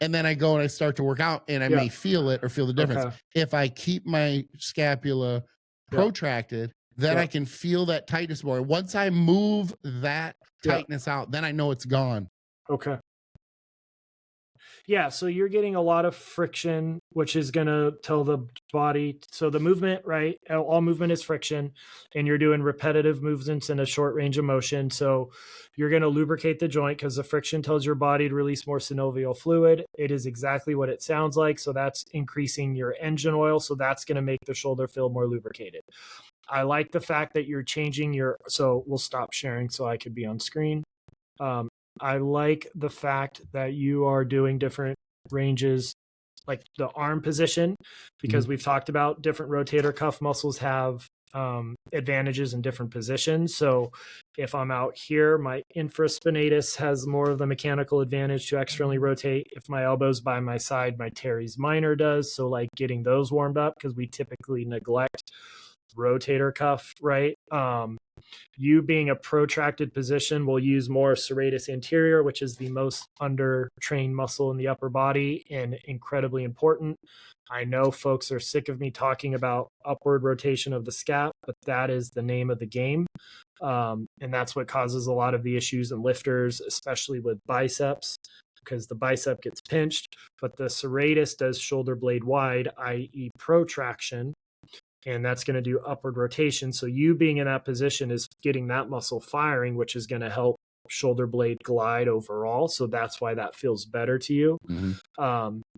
And then I go and I start to work out and I may feel it or feel the difference. Okay. If I keep my scapula protracted, then I can feel that tightness more. Once I move that tightness out, then I know it's gone. Okay. Yeah, so you're getting a lot of friction, which is going to tell the body. So the movement, right? All movement is friction, and you're doing repetitive movements in a short range of motion. So you're going to lubricate the joint because the friction tells your body to release more synovial fluid. It is exactly what it sounds like. So that's increasing your engine oil. So that's going to make the shoulder feel more lubricated. I like the fact that you're changing so we'll stop sharing so I could be on screen. I like the fact that you are doing different ranges, like the arm position, because we've talked about different rotator cuff muscles have advantages in different positions. So if I'm out here, my infraspinatus has more of the mechanical advantage to externally rotate. If my elbow's by my side, my teres minor does. So like getting those warmed up, because we typically neglect rotator cuff, right? You being a protracted position will use more serratus anterior, which is the most under-trained muscle in the upper body and incredibly important. I know folks are sick of me talking about upward rotation of the scap, but that is the name of the game. And that's what causes a lot of the issues in lifters, especially with biceps, because the bicep gets pinched, but the serratus does shoulder blade wide, i.e. protraction. And that's going to do upward rotation. So you being in that position is getting that muscle firing, which is going to help shoulder blade glide overall. So that's why that feels better to you.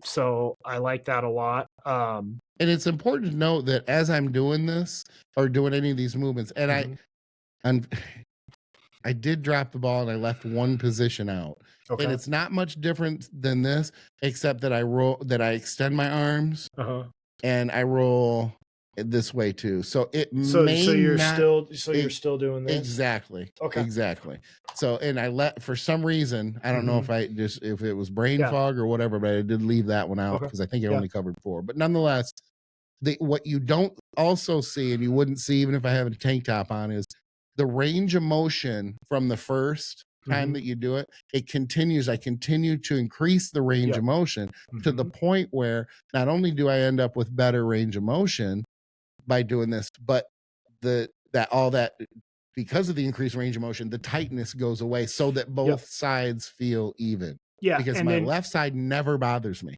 So I like that a lot. And it's important to note that as I'm doing this or doing any of these movements, and I did drop the ball and I left one position out. Okay. And it's not much different than this, except that I extend my arms and I roll this way too. So you're still doing this. Exactly. Okay. Exactly. So, and for some reason, I don't know if it was brain fog or whatever, but I did leave that one out because I think it only covered 4. But nonetheless, what you don't also see, and you wouldn't see even if I have a tank top on, is the range of motion from the first time that you do it. It continues. I continue to increase the range of motion to the point where not only do I end up with better range of motion by doing this, but because of the increased range of motion, the tightness goes away so that both sides feel even. Yeah. Because my left side never bothers me.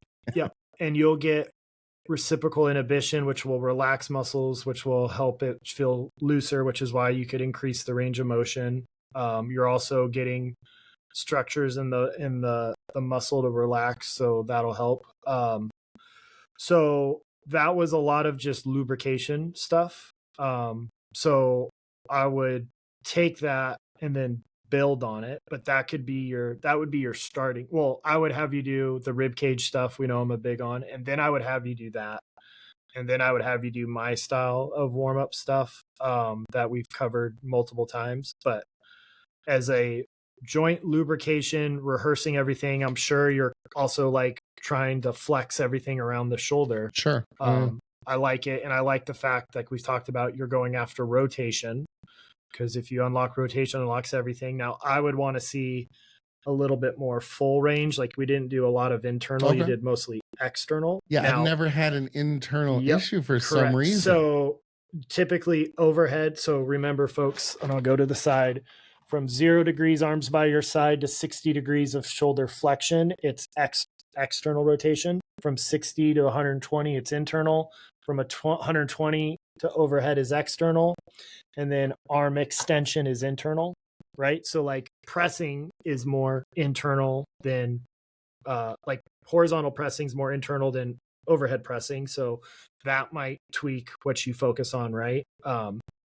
And you'll get reciprocal inhibition, which will relax muscles, which will help it feel looser, which is why you could increase the range of motion. You're also getting structures in the muscle to relax, so that'll help. So that was a lot of just lubrication stuff. So I would take that and then build on it, but that would be your starting. Well, I would have you do the rib cage stuff. We know I'm a big on, and then I would have you do that. And then I would have you do my style of warm up stuff, that we've covered multiple times. But as a joint lubrication, rehearsing everything, I'm sure you're also like trying to flex everything around the shoulder. Sure. I like it. And I like the fact, like we've talked about, you're going after rotation, because if you unlock rotation, unlocks everything. Now I would want to see a little bit more full range. Like we didn't do a lot of internal. Okay. You did mostly external. Yeah. Now, I've never had an internal Yep, issue for correct. some reason. So typically overhead. So remember, folks, and I'll go to the side, from 0 degrees arms by your side to 60 degrees of shoulder flexion, it's external rotation. From 60 to 120, it's internal. From 120 to overhead is external. And then arm extension is internal, right? So like pressing is more internal than, like horizontal pressing is more internal than overhead pressing. So that might tweak what you focus on, right?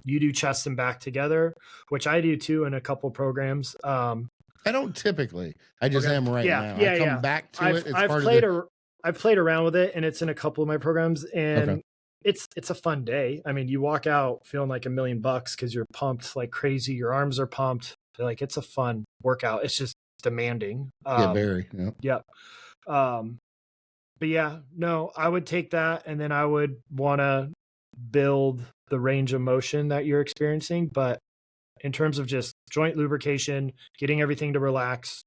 You do chest and back together, which I do too in a couple programs. I don't typically. I just am right now. Yeah, I come back to it. It's I've played around with it, and it's in a couple of my programs, and it's a fun day. I mean, you walk out feeling like $1 million because you're pumped like crazy. Your arms are pumped. Like it's a fun workout. It's just demanding. Yeah, very. Yep. But yeah, no, I would take that, and then I would want to build the range of motion that you're experiencing. But in terms of just joint lubrication, getting everything to relax,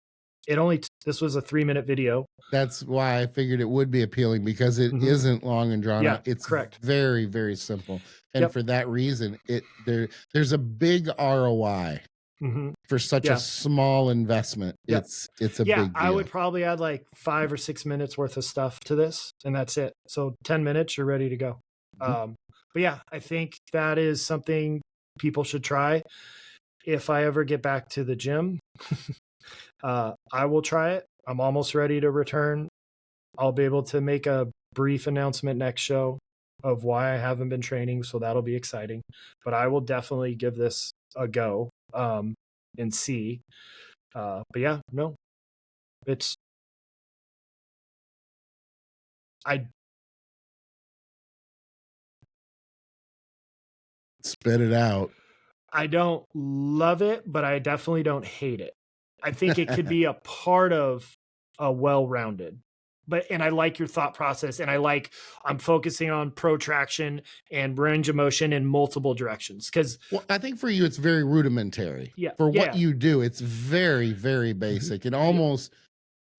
this was a 3-minute video. That's why I figured it would be appealing, because it isn't long and drawn out. It's correct. Very, very simple. And for that reason, there's a big ROI for such a small investment. It's a big deal. I would probably add like 5 or 6 minutes worth of stuff to this, and that's it. So 10 minutes, you're ready to go. But yeah, I think that is something people should try. If I ever get back to the gym, I will try it. I'm almost ready to return. I'll be able to make a brief announcement next show of why I haven't been training, so that'll be exciting. But I will definitely give this a go, and see. But yeah, no, spit it out. I don't love it, but I definitely don't hate it. I think it could be a part of a well-rounded, and I like your thought process, and I'm focusing on protraction and range of motion in multiple directions. Well, I think for you, it's very rudimentary. Yeah. For what you do, it's very, very basic and almost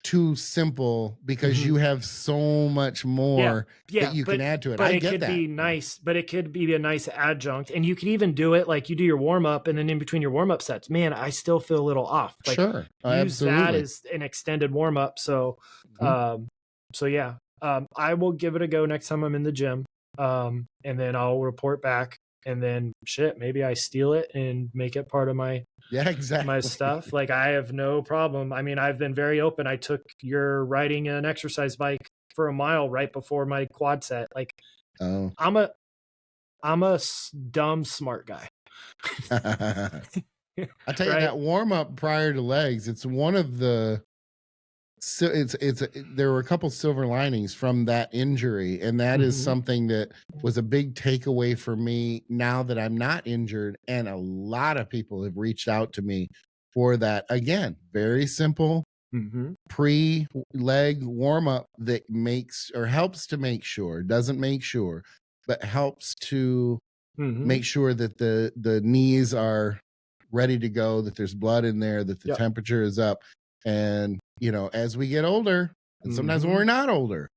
too simple, because you have so much more that you can add to it. But I it get could that. be nice, but it could be a nice adjunct. And you can even do it like you do your warm up, and then in between your warm up sets, man, I still feel a little off. Like, sure. Use Absolutely. that as an extended warm up. So, so yeah, I will give it a go next time I'm in the gym. And then I'll report back, and then maybe I steal it and make it part of my my stuff. Like, I have no problem. I mean, I've been very open. I took your riding an exercise bike for a mile right before my quad set. Like, I'm a dumb smart guy. I tell you, that warm up prior to legs, it's one of the, there were a couple silver linings from that injury, and that is something that was a big takeaway for me now that I'm not injured, and a lot of people have reached out to me for that. Again, very simple pre-leg warm-up that makes or helps to make sure, doesn't make sure, but helps to make sure that the knees are ready to go, that there's blood in there, that the temperature is up. And, as we get older, and sometimes when we're not older,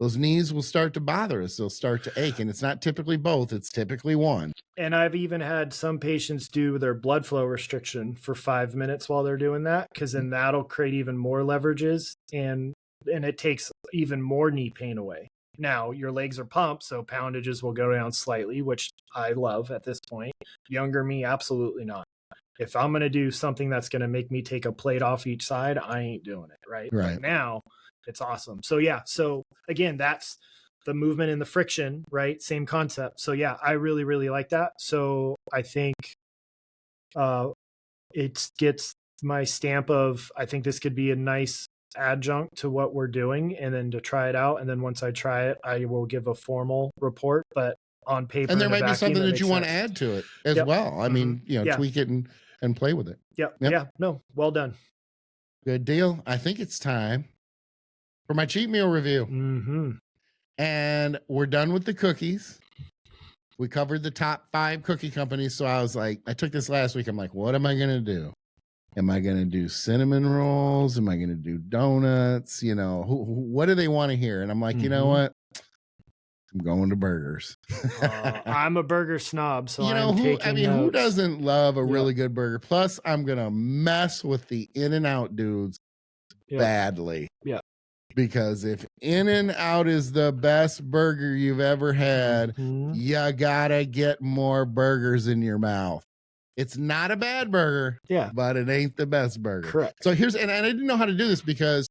those knees will start to bother us. They'll start to ache. And it's not typically both. It's typically one. And I've even had some patients do their blood flow restriction for 5 minutes while they're doing that, because then that'll create even more leverages, and it takes even more knee pain away. Now your legs are pumped, so poundages will go down slightly, which I love at this point. Younger me, absolutely not. If I'm going to do something that's going to make me take a plate off each side, I ain't doing it. Right. But now it's awesome. So yeah. So again, that's the movement and the friction, right? Same concept. So yeah, I really, really like that. So I think it gets my stamp of, I think this could be a nice adjunct to what we're doing, and then to try it out. And then once I try it, I will give a formal report, but on paper. And there might be something that you want to add to it as well. I mean, tweak it and play with it. Yep. Yeah. No, well done. Good deal. I think it's time for my cheat meal review. Mm-hmm. And we're done with the cookies. We covered the top 5 cookie companies. So I was like, I took this last week. I'm like, what am I going to do? Am I going to do cinnamon rolls? Am I going to do donuts? You know, what do they want to hear? And I'm like, you know what? I'm going to burgers. I'm a burger snob, so you know, who doesn't love a really good burger? Plus, I'm going to mess with the In-N-Out dudes badly. Yeah. Because if In-N-Out is the best burger you've ever had, you gotta get more burgers in your mouth. It's not a bad burger, but it ain't the best burger. Correct. So and I didn't know how to do this because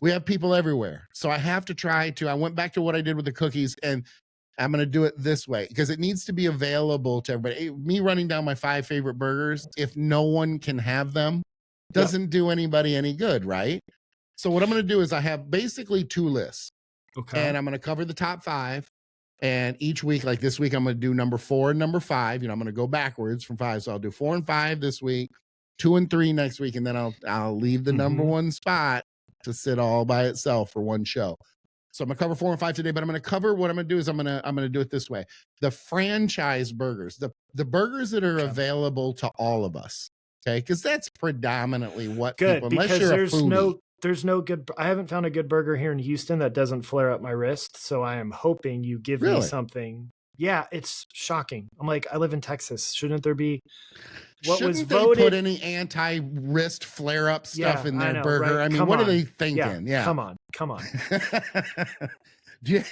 we have people everywhere. So I have to I went back to what I did with the cookies, and I'm going to do it this way because it needs to be available to everybody. Me running down my 5 favorite burgers, if no one can have them, doesn't do anybody any good, right? So what I'm going to do is I have basically 2 lists. Okay. And I'm going to cover the top 5. And each week, like this week, I'm going to do number 4 and number 5. You know, I'm going to go backwards from 5. So I'll do 4 and 5 this week, 2 and 3 next week. And then I'll leave the number 1 spot to sit all by itself for one show. So I'm going to cover 4 and 5 today, but I'm going to cover what I'm going to do is I'm going to do it this way. The franchise burgers, the burgers that are available to all of us. Okay. Cause that's predominantly what people, unless you're a foodie. There's no good, I haven't found a good burger here in Houston that doesn't flare up my wrist. So I am hoping you give me something. Yeah, it's shocking. I'm like, I live in Texas. Shouldn't there be Shouldn't they put any anti-wrist flare-up stuff in their burger? Right? I mean, what are they thinking? Yeah. Come on. Yeah,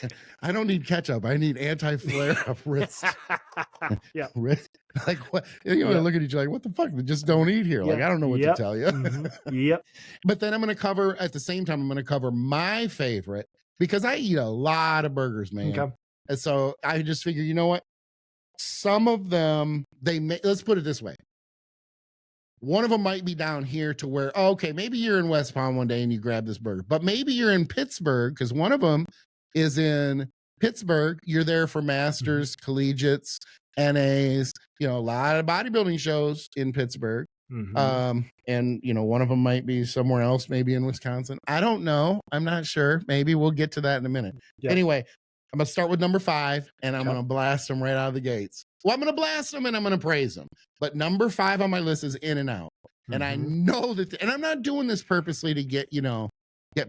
I don't need ketchup. I need anti-flare-up wrist. Yeah. Wrist. Like what? You know, look at each other like, what the fuck? Just don't eat here. Like, I don't know what to tell you. Yep. But then I'm going to cover, at the same time, I'm going to cover my favorite because I eat a lot of burgers, man. Okay. And so I just figure, you know what? Some of them, let's put it this way. One of them might be down here to where, okay, maybe you're in West Palm one day and you grab this burger, but maybe you're in Pittsburgh because one of them is in Pittsburgh. You're there for masters, collegiates, NAs, you know, a lot of bodybuilding shows in Pittsburgh. And, you know, one of them might be somewhere else, maybe in Wisconsin. I don't know. I'm not sure. Maybe we'll get to that in a minute. Yeah. Anyway, I'm going to start with number 5 and I'm going to blast them right out of the gates. Well, I'm going to blast them and I'm going to praise them. But number 5 on my list is In-N-Out. And I know that, and I'm not doing this purposely to get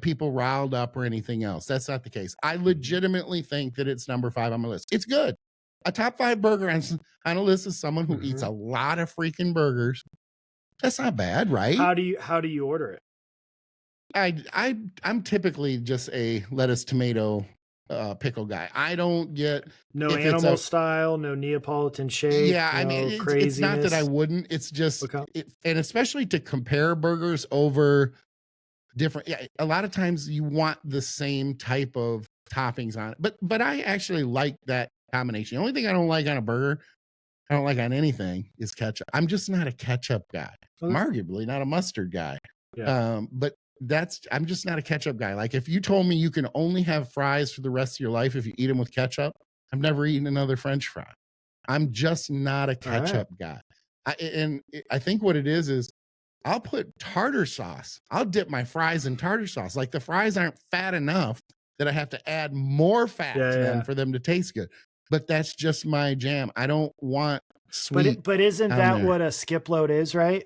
people riled up or anything else. That's not the case. I legitimately think that it's number 5 on my list. It's good. A top 5 burger on a list of someone who eats a lot of freaking burgers. That's not bad, right? How do you order it? I'm typically just a lettuce, tomato, pickle guy. I don't get no animal style, no Neapolitan shape. Yeah, I mean, it's not that I wouldn't. It's just, and especially to compare burgers over different. Yeah, a lot of times you want the same type of toppings on it, but I actually like that combination. The only thing I don't like on a burger, I don't like on anything, is ketchup. I'm just not a ketchup guy. I'm arguably not a mustard guy. Yeah. But I'm just not a ketchup guy. Like if you told me you can only have fries for the rest of your life if you eat them with ketchup, I've never eaten another French fry. I'm just not a ketchup guy. I think what it is I'll put tartar sauce. I'll dip my fries in tartar sauce. Like the fries aren't fat enough that I have to add more fat to them for them to taste good. But that's just my jam. I don't want sweet. But isn't that what a skip load is, right?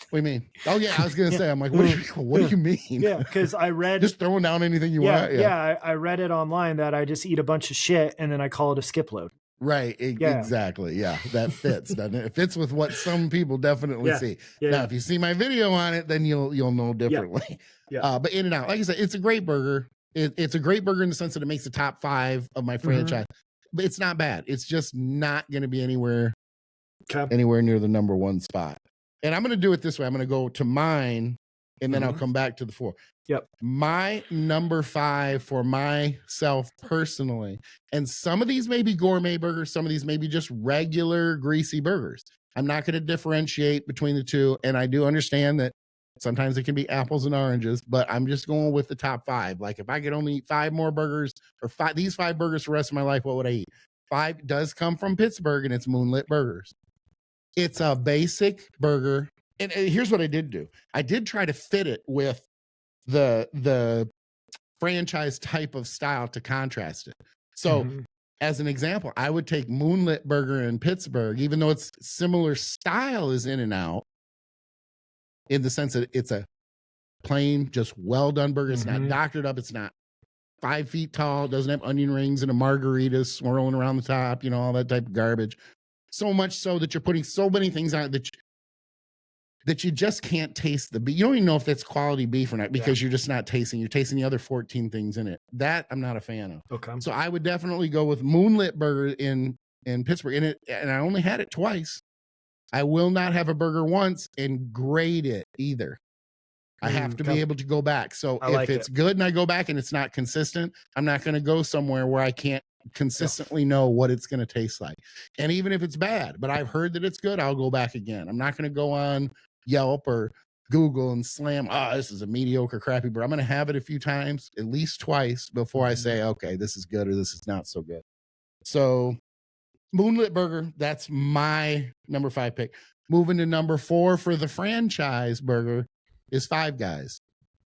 What do you mean? Oh yeah, I was gonna say. I'm like, what do you mean? Yeah, because I read just throwing down anything you want. Yeah, I read it online that I just eat a bunch of shit and then I call it a skip load. Right. Exactly. Yeah, that fits. Doesn't it? It fits with what some people definitely see. Now, if you see my video on it, then you'll know differently. Yeah. But In-N-Out, like I said, it's a great burger. It's a great burger in the sense that it makes the top 5 of my franchise, but it's not bad. It's just not going to be anywhere near the number 1 spot. And I'm going to do it this way. I'm going to go to mine, and then I'll come back to the 4. Yep. My number 5 for myself personally, and some of these may be gourmet burgers, some of these may be just regular greasy burgers. I'm not going to differentiate between the two, and I do understand that sometimes it can be apples and oranges, but I'm just going with the top 5. Like if I could only eat 5 more burgers or these 5 burgers for the rest of my life, what would I eat? 5 does come from Pittsburgh, and it's Moonlit Burgers. It's a basic burger. And here's what I did do. I did try to fit it with the franchise type of style to contrast it. So as an example, I would take Moonlit Burger in Pittsburgh, even though it's similar style as In-N-Out, in the sense that it's a plain, just well done burger. It's not doctored up. It's not 5 feet tall. It doesn't have onion rings and a margarita swirling around the top, you know, all that type of garbage. So much so that you're putting so many things on it that you just can't taste the beef. You don't even know if that's quality beef or not because you're just not tasting. You're tasting the other 14 things in it. That I'm not a fan of. Okay. So I would definitely go with Moonlit Burger in Pittsburgh. And I only had it twice. I will not have a burger once and grade it either. I have to be able to go back. So if it's good and I go back and it's not consistent, I'm not going to go somewhere where I can't consistently know what it's going to taste like. And even if it's bad, but I've heard that it's good, I'll go back again. I'm not going to go on Yelp or Google and slam, this is a mediocre, crappy burger. I'm going to have it a few times, at least twice, before I say, okay, this is good or this is not so good. So Moonlit Burger, that's my number 5 pick. Moving to number 4 for the franchise burger is Five Guys.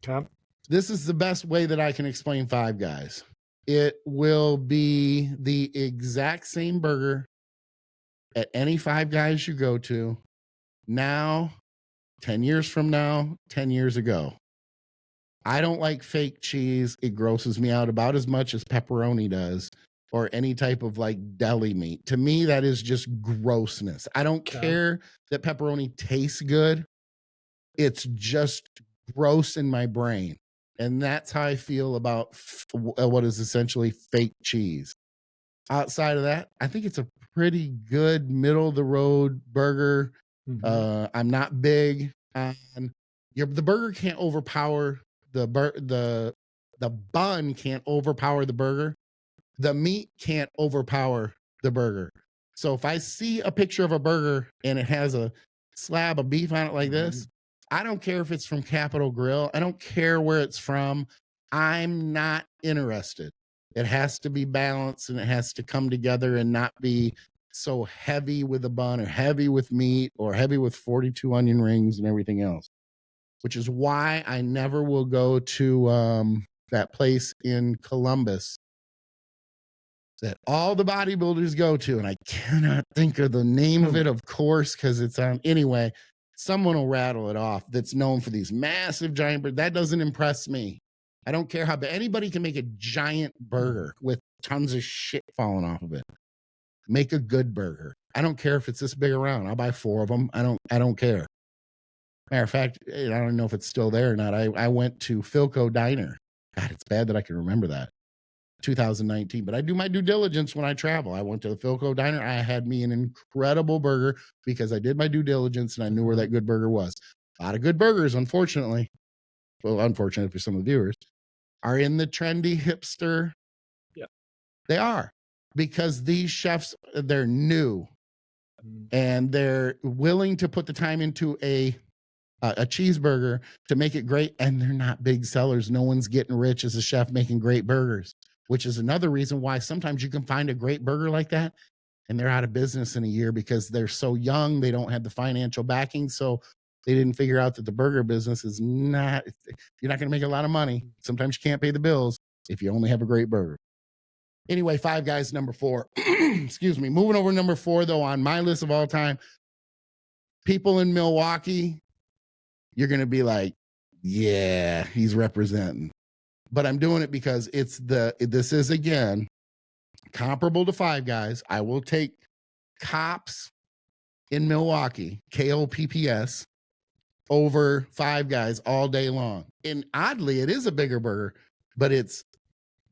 Okay. This is the best way that I can explain Five Guys. It will be the exact same burger at any Five Guys you go to now, 10 years from now, 10 years ago. I don't like fake cheese. It grosses me out about as much as pepperoni does, or any type of like deli meat. To me, that is just grossness. I don't care that pepperoni tastes good. It's just gross in my brain. And that's how I feel about what is essentially fake cheese. Outside of that, I think it's a pretty good middle of the road burger. I'm not big on the burger can't overpower the bun can't overpower the burger. The meat can't overpower the burger. So if I see a picture of a burger and it has a slab of beef on it like this, I don't care if it's from Capitol Grill. I don't care where it's from. I'm not interested. It has to be balanced and it has to come together and not be so heavy with the bun or heavy with meat or heavy with 42 onion rings and everything else, which is why I never will go to that place in Columbus that all the bodybuilders go to. And I cannot think of the name of it, of course, because it's on. Anyway, someone will rattle it off that's known for these massive giant burgers. That doesn't impress me. I don't care how, but anybody can make a giant burger with tons of shit falling off of it. Make a good burger. I don't care if it's this big around. I'll buy 4 of them. I don't care. Matter of fact, I don't know if it's still there or not. I went to Philco Diner. God, it's bad that I can remember that. 2019, but I do my due diligence when I travel. I went to the Philco Diner. I had me an incredible burger because I did my due diligence and I knew where that good burger was. A lot of good burgers, unfortunately, well, unfortunate for some of the viewers, are in the trendy hipster. Yeah, they are, because these chefs, they're new and they're willing to put the time into a cheeseburger to make it great, and they're not big sellers. No one's getting rich as a chef making great burgers, which is another reason why sometimes you can find a great burger like that and they're out of business in a year because they're so young. They don't have the financial backing. So they didn't figure out that the burger business is not, you're not going to make a lot of money. Sometimes you can't pay the bills if you only have a great burger. Anyway, Five Guys, number 4. Excuse me. Moving over to number 4, though, on my list of all time, people in Milwaukee, you're going to be like, yeah, he's representing. But I'm doing it because this is, again, comparable to Five Guys. I will take Kops in Milwaukee, KOPPS, over Five Guys all day long. And oddly, it is a bigger burger, but it's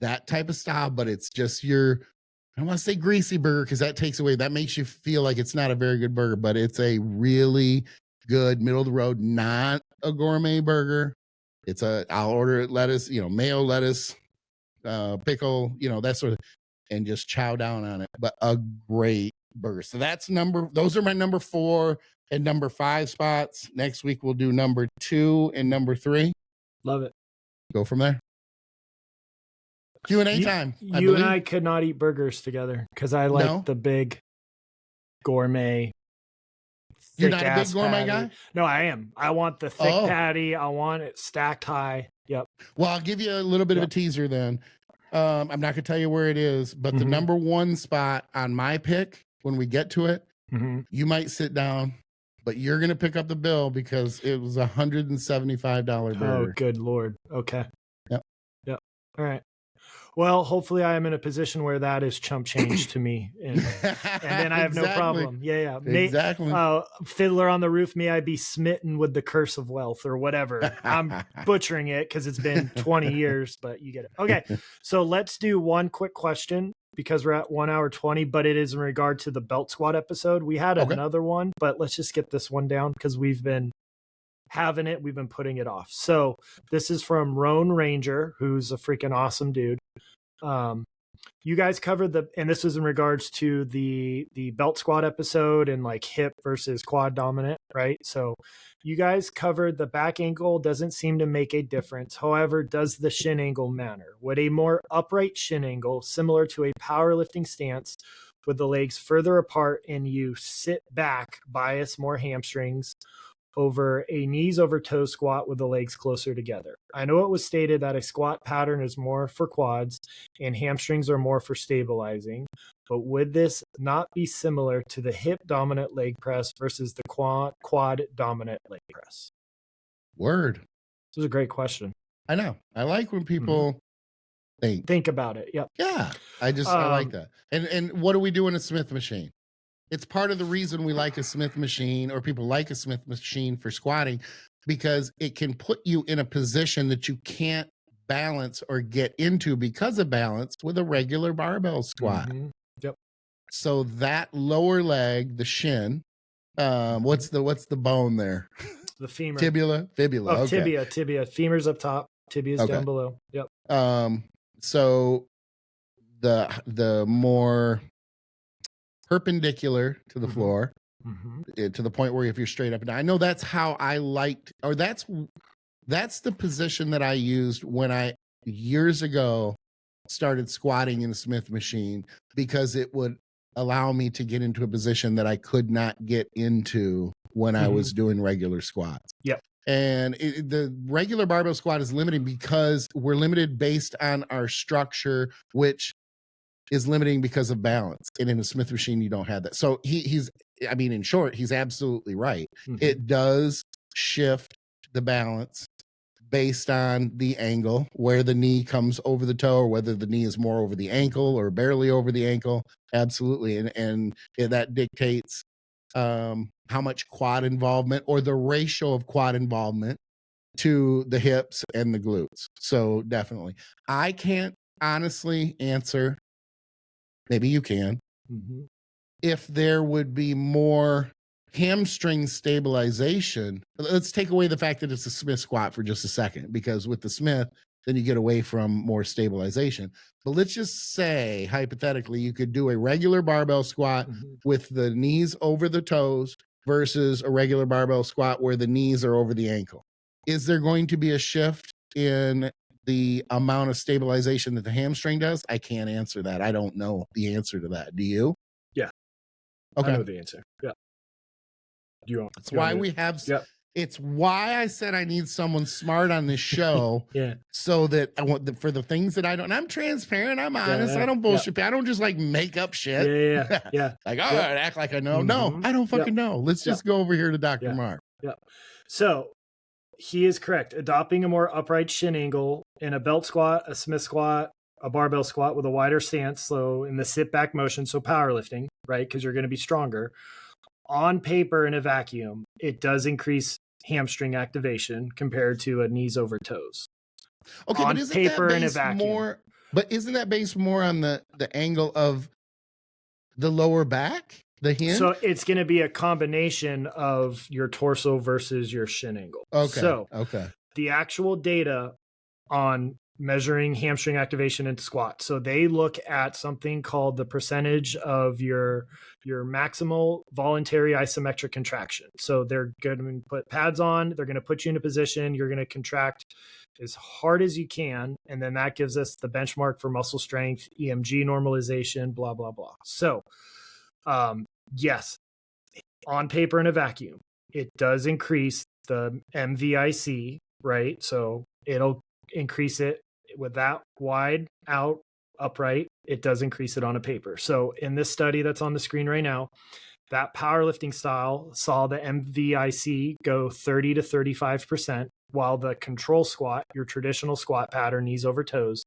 that type of style, but it's just your, I don't want to say greasy burger because that takes away, that makes you feel like it's not a very good burger, but it's a really good middle of the road, not a gourmet burger. It's I'll order it lettuce, mayo, lettuce, pickle, that sort of, and just chow down on it. But a great burger. So those are my number 4 and number 5 spots. Next week we'll do number 2 and number 3. Love it. Go from there. Q&A time. You and I could not eat burgers together because I like the big gourmet. You're not a big gourmet guy? No, I am. I want the thick patty. I want it stacked high. Yep. Well, I'll give you a little bit of a teaser then. I'm not going to tell you where it is, but the number 1 spot on my pick, when we get to it, you might sit down, but you're going to pick up the bill because it was $175 burger. Oh, good Lord. Okay. Yep. All right. Well, hopefully I am in a position where that is chump change to me. And then I have no problem. Yeah. Exactly. Fiddler on the Roof, may I be smitten with the curse of wealth or whatever. I'm butchering it because it's been 20 years, but you get it. Okay. So let's do one quick question because we're at 1 hour 20, but it is in regard to the belt squat episode. We had another one, but let's just get this one down because we've been having it. We've been putting it off. So this is from Roan Ranger, who's a freaking awesome dude. You guys covered and this was in regards to the belt squat episode and like hip versus quad dominant, right? So you guys covered the back angle doesn't seem to make a difference. However, does the shin angle matter? Would a more upright shin angle, similar to a powerlifting stance with the legs further apart and you sit back, bias more hamstrings over a knees over toes squat with the legs closer together? I know it was stated that a squat pattern is more for quads and hamstrings are more for stabilizing, but would this not be similar to the hip dominant leg press versus the quad dominant leg press? Word. This is a great question. I know. I like when people think about it. Yep. Yeah. I like that. And what do we do in a Smith machine? It's part of the reason we like a Smith machine, or people like a Smith machine for squatting, because it can put you in a position that you can't balance or get into because of balance with a regular barbell squat. Yep. So that lower leg, the shin, what's the bone there? The femur. Fibula. Oh, okay. Tibia. Femur's up top. Tibia's down below. Yep. So the more perpendicular to the floor, to the point where if you're straight up and down. I know that's how I liked, or that's the position that I used when I years ago started squatting in a Smith machine, because it would allow me to get into a position that I could not get into when I was doing regular squats. Yep. And the regular barbell squat is limiting because we're limited based on our structure, which is limiting because of balance. And in a Smith machine, you don't have that. So in short, he's absolutely right. It does shift the balance based on the angle, where the knee comes over the toe, or whether the knee is more over the ankle or barely over the ankle. Absolutely. And that dictates how much quad involvement, or the ratio of quad involvement to the hips and the glutes. So definitely. I can't honestly answer, maybe you can, if there would be more hamstring stabilization. Let's take away the fact that it's a Smith squat for just a second, because with the Smith, then you get away from more stabilization. But let's just say, hypothetically, you could do a regular barbell squat with the knees over the toes versus a regular barbell squat where the knees are over the ankle. Is there going to be a shift in the amount of stabilization that the hamstring does? I can't answer that. I don't know the answer to that. Do you? Yeah. Okay. I know the answer. Yeah. That's why we have. Yep. It's why I said I need someone smart on this show. So that I want for the things that I don't. And I'm transparent. I'm honest. I don't bullshit. I don't just like make up shit. Yeah. Like, I act like I know. No, I don't fucking know. Let's just go over here to Dr. Marv. Yeah. So he is correct. Adopting a more upright shin angle in a belt squat, a Smith squat, a barbell squat with a wider stance. So in the sit back motion, so powerlifting, right? Because you're going to be stronger. On paper, in a vacuum, it does increase hamstring activation compared to a knees over toes. Okay, on but isn't paper that in a based vacuum. more? But isn't that based more on the angle of the lower back, the hinge? So it's going to be a combination of your torso versus your shin angle. Okay. So Okay. the actual data on measuring hamstring activation in squat. So they look at something called the percentage of your maximal voluntary isometric contraction. So they're going to put pads on, they're going to put you in a position, you're going to contract as hard as you can, and then that gives us the benchmark for muscle strength, EMG normalization, blah, blah, blah. So yes, on paper in a vacuum, it does increase the MVIC, right? So it'll increase it with that wide out upright. It does increase it on a paper. So in this study that's on the screen right now, that powerlifting style saw the MVIC go 30 to 35%, while the control squat, your traditional squat pattern, knees over toes,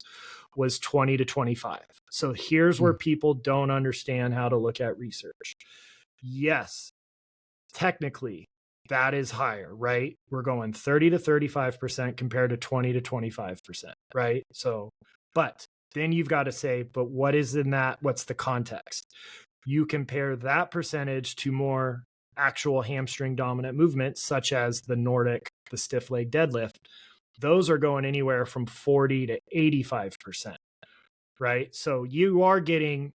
was 20 to 25. So here's where people don't understand how to look at research. Yes, technically, that is higher, right? We're going 30 to 35% compared to 20 to 25%, right? So, but then you've got to say, but what is in that? What's the context? You compare that percentage to more actual hamstring dominant movements, such as the Nordic, the stiff leg deadlift. Those are going anywhere from 40 to 85%, right? So you are getting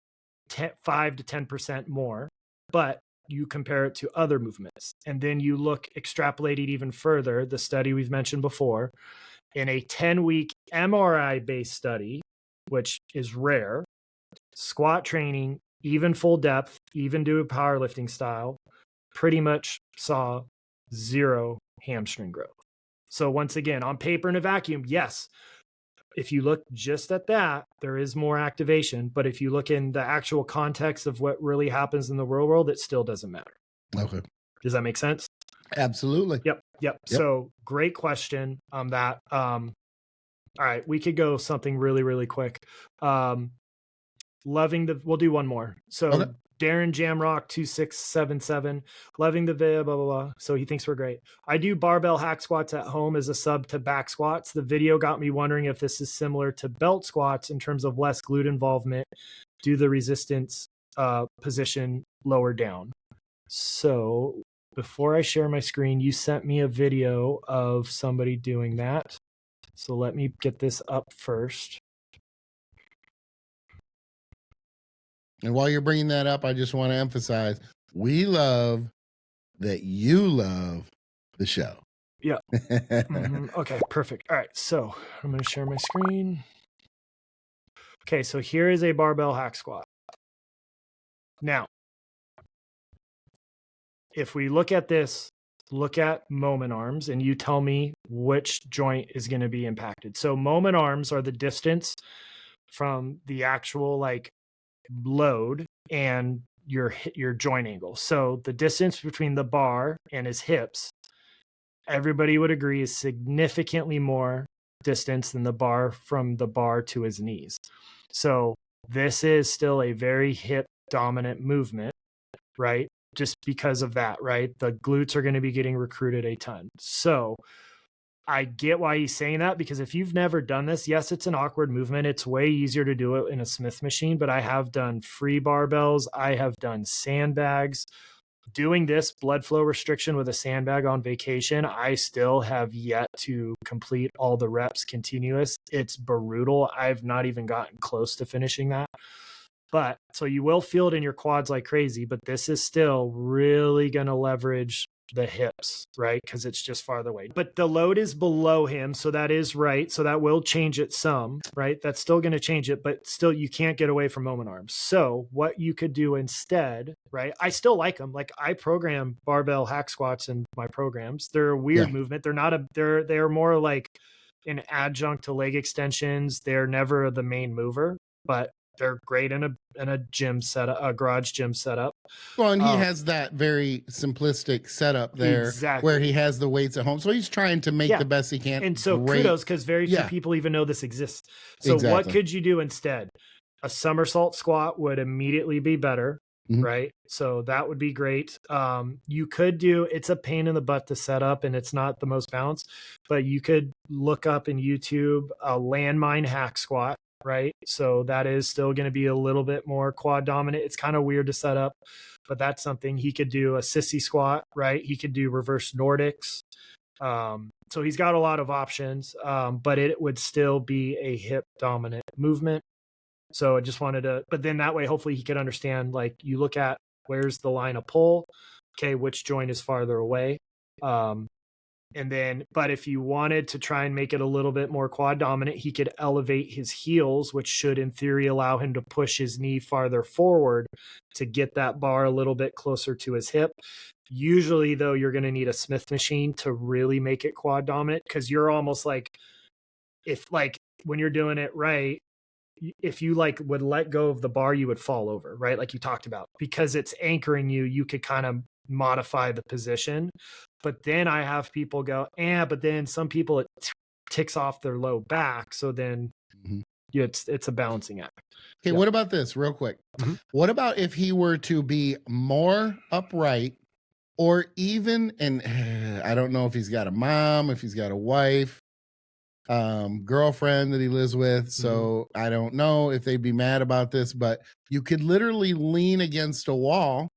5 to 10% more, but you compare it to other movements. And then you look, extrapolate it even further, the study we've mentioned before, in a 10-week MRI-based study, which is rare, squat training, even full depth, even do a powerlifting style, pretty much saw 0 hamstring growth. So once again, on paper in a vacuum, yes, if you look just at that, there is more activation. But if you look in the actual context of what really happens in the real world, it still doesn't matter. Okay. Does that make sense? Absolutely. Yep. So great question on that. All right, we could go something really, really quick. We'll do one more. So okay. Darren Jamrock 2677, loving the vid, blah, blah, blah. So he thinks we're great. I do barbell hack squats at home as a sub to back squats. The video got me wondering if this is similar to belt squats in terms of less glute involvement. Do the resistance position lower down. So before I share my screen, you sent me a video of somebody doing that. So let me get this up first. And while you're bringing that up, I just want to emphasize, we love that you love the show. Yeah. Okay, perfect. All right, so I'm going to share my screen. Okay, so here is a barbell hack squat. Now, if we look at this, look at moment arms, and you tell me which joint is going to be impacted. So moment arms are the distance from the actual load and your joint angle. So the distance between the bar and his hips, everybody would agree, is significantly more distance than the bar from the bar to his knees. So this is still a very hip dominant movement, right? Just because of that, right? The glutes are going to be getting recruited a ton. So I get why he's saying that, because if you've never done this, yes, it's an awkward movement. It's way easier to do it in a Smith machine, but I have done free barbells. I have done sandbags. Doing this blood flow restriction with a sandbag on vacation, I still have yet to complete all the reps continuous. It's brutal. I've not even gotten close to finishing that. But so you will feel it in your quads like crazy, but this is still really going to leverage the hips, right? Because it's just farther away. But the load is below him, so that is right. So that will change it some, right? That's still going to change it, but still you can't get away from moment arms. So what you could do instead, right? I still like them. Like I program barbell hack squats in my programs. They're a weird movement. They're more like an adjunct to leg extensions. They're never the main mover, but they're great in a gym setup, a garage gym setup. Well, and he has that very simplistic setup there where he has the weights at home. So he's trying to make the best he can. And so kudos, because very few people even know this exists. So what could you do instead? A somersault squat would immediately be better, right? So that would be great. You could do, it's a pain in the butt to set up and it's not the most balanced, but you could look up in YouTube a landmine hack squat. right? So that is still going to be a little bit more quad dominant. It's kind of weird to set up, but that's something. He could do a sissy squat, right? He could do reverse Nordics. So he's got a lot of options, but it would still be a hip dominant movement. So I just wanted to, but then that way, hopefully he could understand, like, you look at where's the line of pull. Okay. Which joint is farther away? And then, but if you wanted to try and make it a little bit more quad dominant, he could elevate his heels, which should in theory allow him to push his knee farther forward to get that bar a little bit closer to his hip. Usually though, you're going to need a Smith machine to really make it quad dominant, because you're almost like, if like when you're doing it right, if you like would let go of the bar, you would fall over, right? Like you talked about, because it's anchoring you, you could kind of modify the position. But then I have people go, but then some people it ticks off their low back. So then it's a balancing act. Okay. What about this real quick? What about if he were to be more upright, or even, and I don't know if he's got a mom, if he's got a wife, girlfriend that he lives with. So I don't know if they'd be mad about this, but you could literally lean against a wall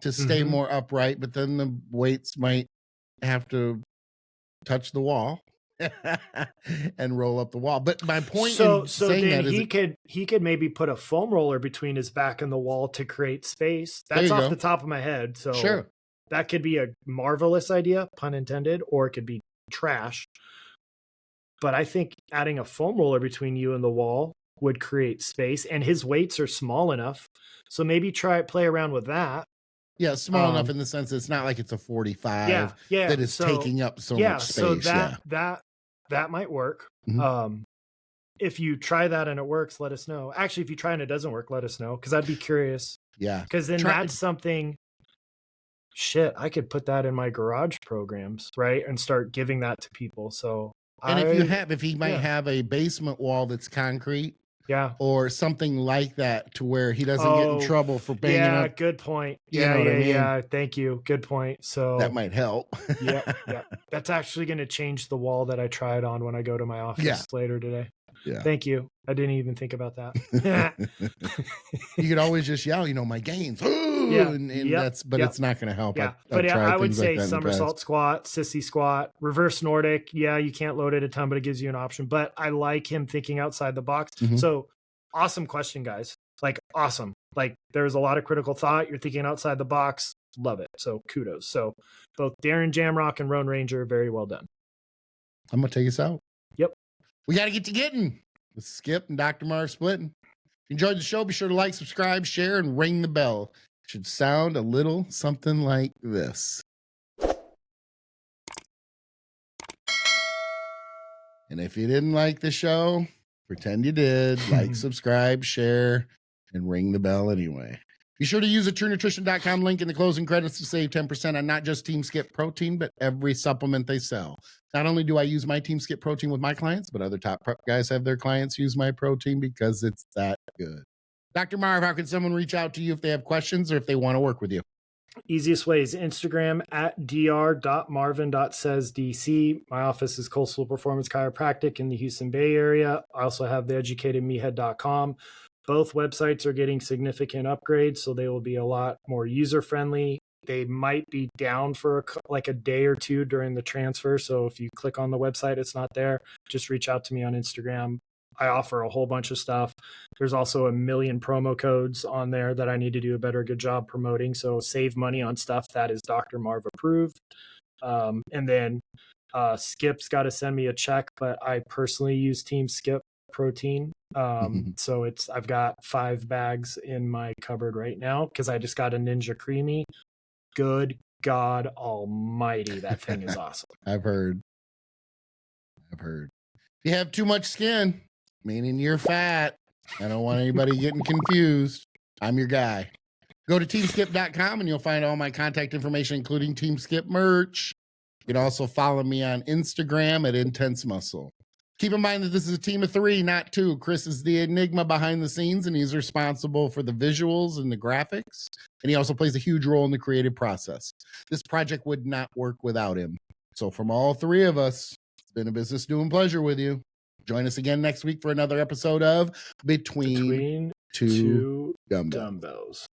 to stay more upright, but then the weights might have to touch the wall and roll up the wall. But my point in saying that is he could maybe put a foam roller between his back and the wall to create space. That's off the top of my head. So sure, that could be a marvelous idea, pun intended, or it could be trash. But I think adding a foam roller between you and the wall would create space, and his weights are small enough. So maybe play around with that. Yeah, small enough in the sense that it's not like it's a 45 that is taking up so much space. So that might work. If you try that and it works, let us know. Actually, if you try and it doesn't work, let us know, because I'd be curious. Yeah. Because then that's something, I could put that in my garage programs, right? And start giving that to people. So if he might have a basement wall that's concrete, or something like that, to where he doesn't get in trouble for banging up. Yeah, good point. Yeah. Thank you. Good point. So that might help. yeah. That's actually going to change the wall that I tried on when I go to my office later today. Yeah. Thank you. I didn't even think about that. You could always just yell, my gains. It's not going to help. Yeah. I would say somersault squat, sissy squat, reverse Nordic. Yeah, you can't load it a ton, but it gives you an option. But I like him thinking outside the box. So awesome question, guys. Like, awesome. Like, there's a lot of critical thought. You're thinking outside the box. Love it. So kudos. So both Darren Jamrock and Roan Ranger, very well done. I'm going to take us out. Yep. We got to get to getting with Skip and Dr. Marv splitting. If you enjoyed the show, be sure to like, subscribe, share, and ring the bell. It should sound a little something like this. And if you didn't like the show, pretend you did. Like, subscribe, share, and ring the bell anyway. Be sure to use the TrueNutrition.com link in the closing credits to save 10% on not just Team Skip protein, but every supplement they sell. Not only do I use my Team Skip protein with my clients, but other top prep guys have their clients use my protein because it's that good. Dr. Marv, how can someone reach out to you if they have questions or if they want to work with you? Easiest way is Instagram at dr.marvin.saysdc. My office is Coastal Performance Chiropractic in the Houston Bay Area. I also have theeducatedmehead.com. Both websites are getting significant upgrades, so they will be a lot more user-friendly. They might be down for a day or two during the transfer. So if you click on the website, it's not there, just reach out to me on Instagram. I offer a whole bunch of stuff. There's also 1 million promo codes on there that I need to do a good job promoting. So save money on stuff that is Dr. Marv approved. And then Skip's got to send me a check, but I personally use Team Skip protein. So I've got 5 bags in my cupboard right now because I just got a Ninja Creamy. Good God almighty, that thing is awesome. I've heard. If you have too much skin, meaning you're fat, I don't want anybody getting confused. I'm your guy. Go to teamskip.com and you'll find all my contact information, including Team Skip merch. You can also follow me on Instagram at Intense Muscle. Keep in mind that this is a team of 3, not 2. Chris is the enigma behind the scenes, and he's responsible for the visuals and the graphics. And he also plays a huge role in the creative process. This project would not work without him. So from all 3 of us, it's been a business doing pleasure with you. Join us again next week for another episode of Between Between Two two Dumbbells. dumbbells.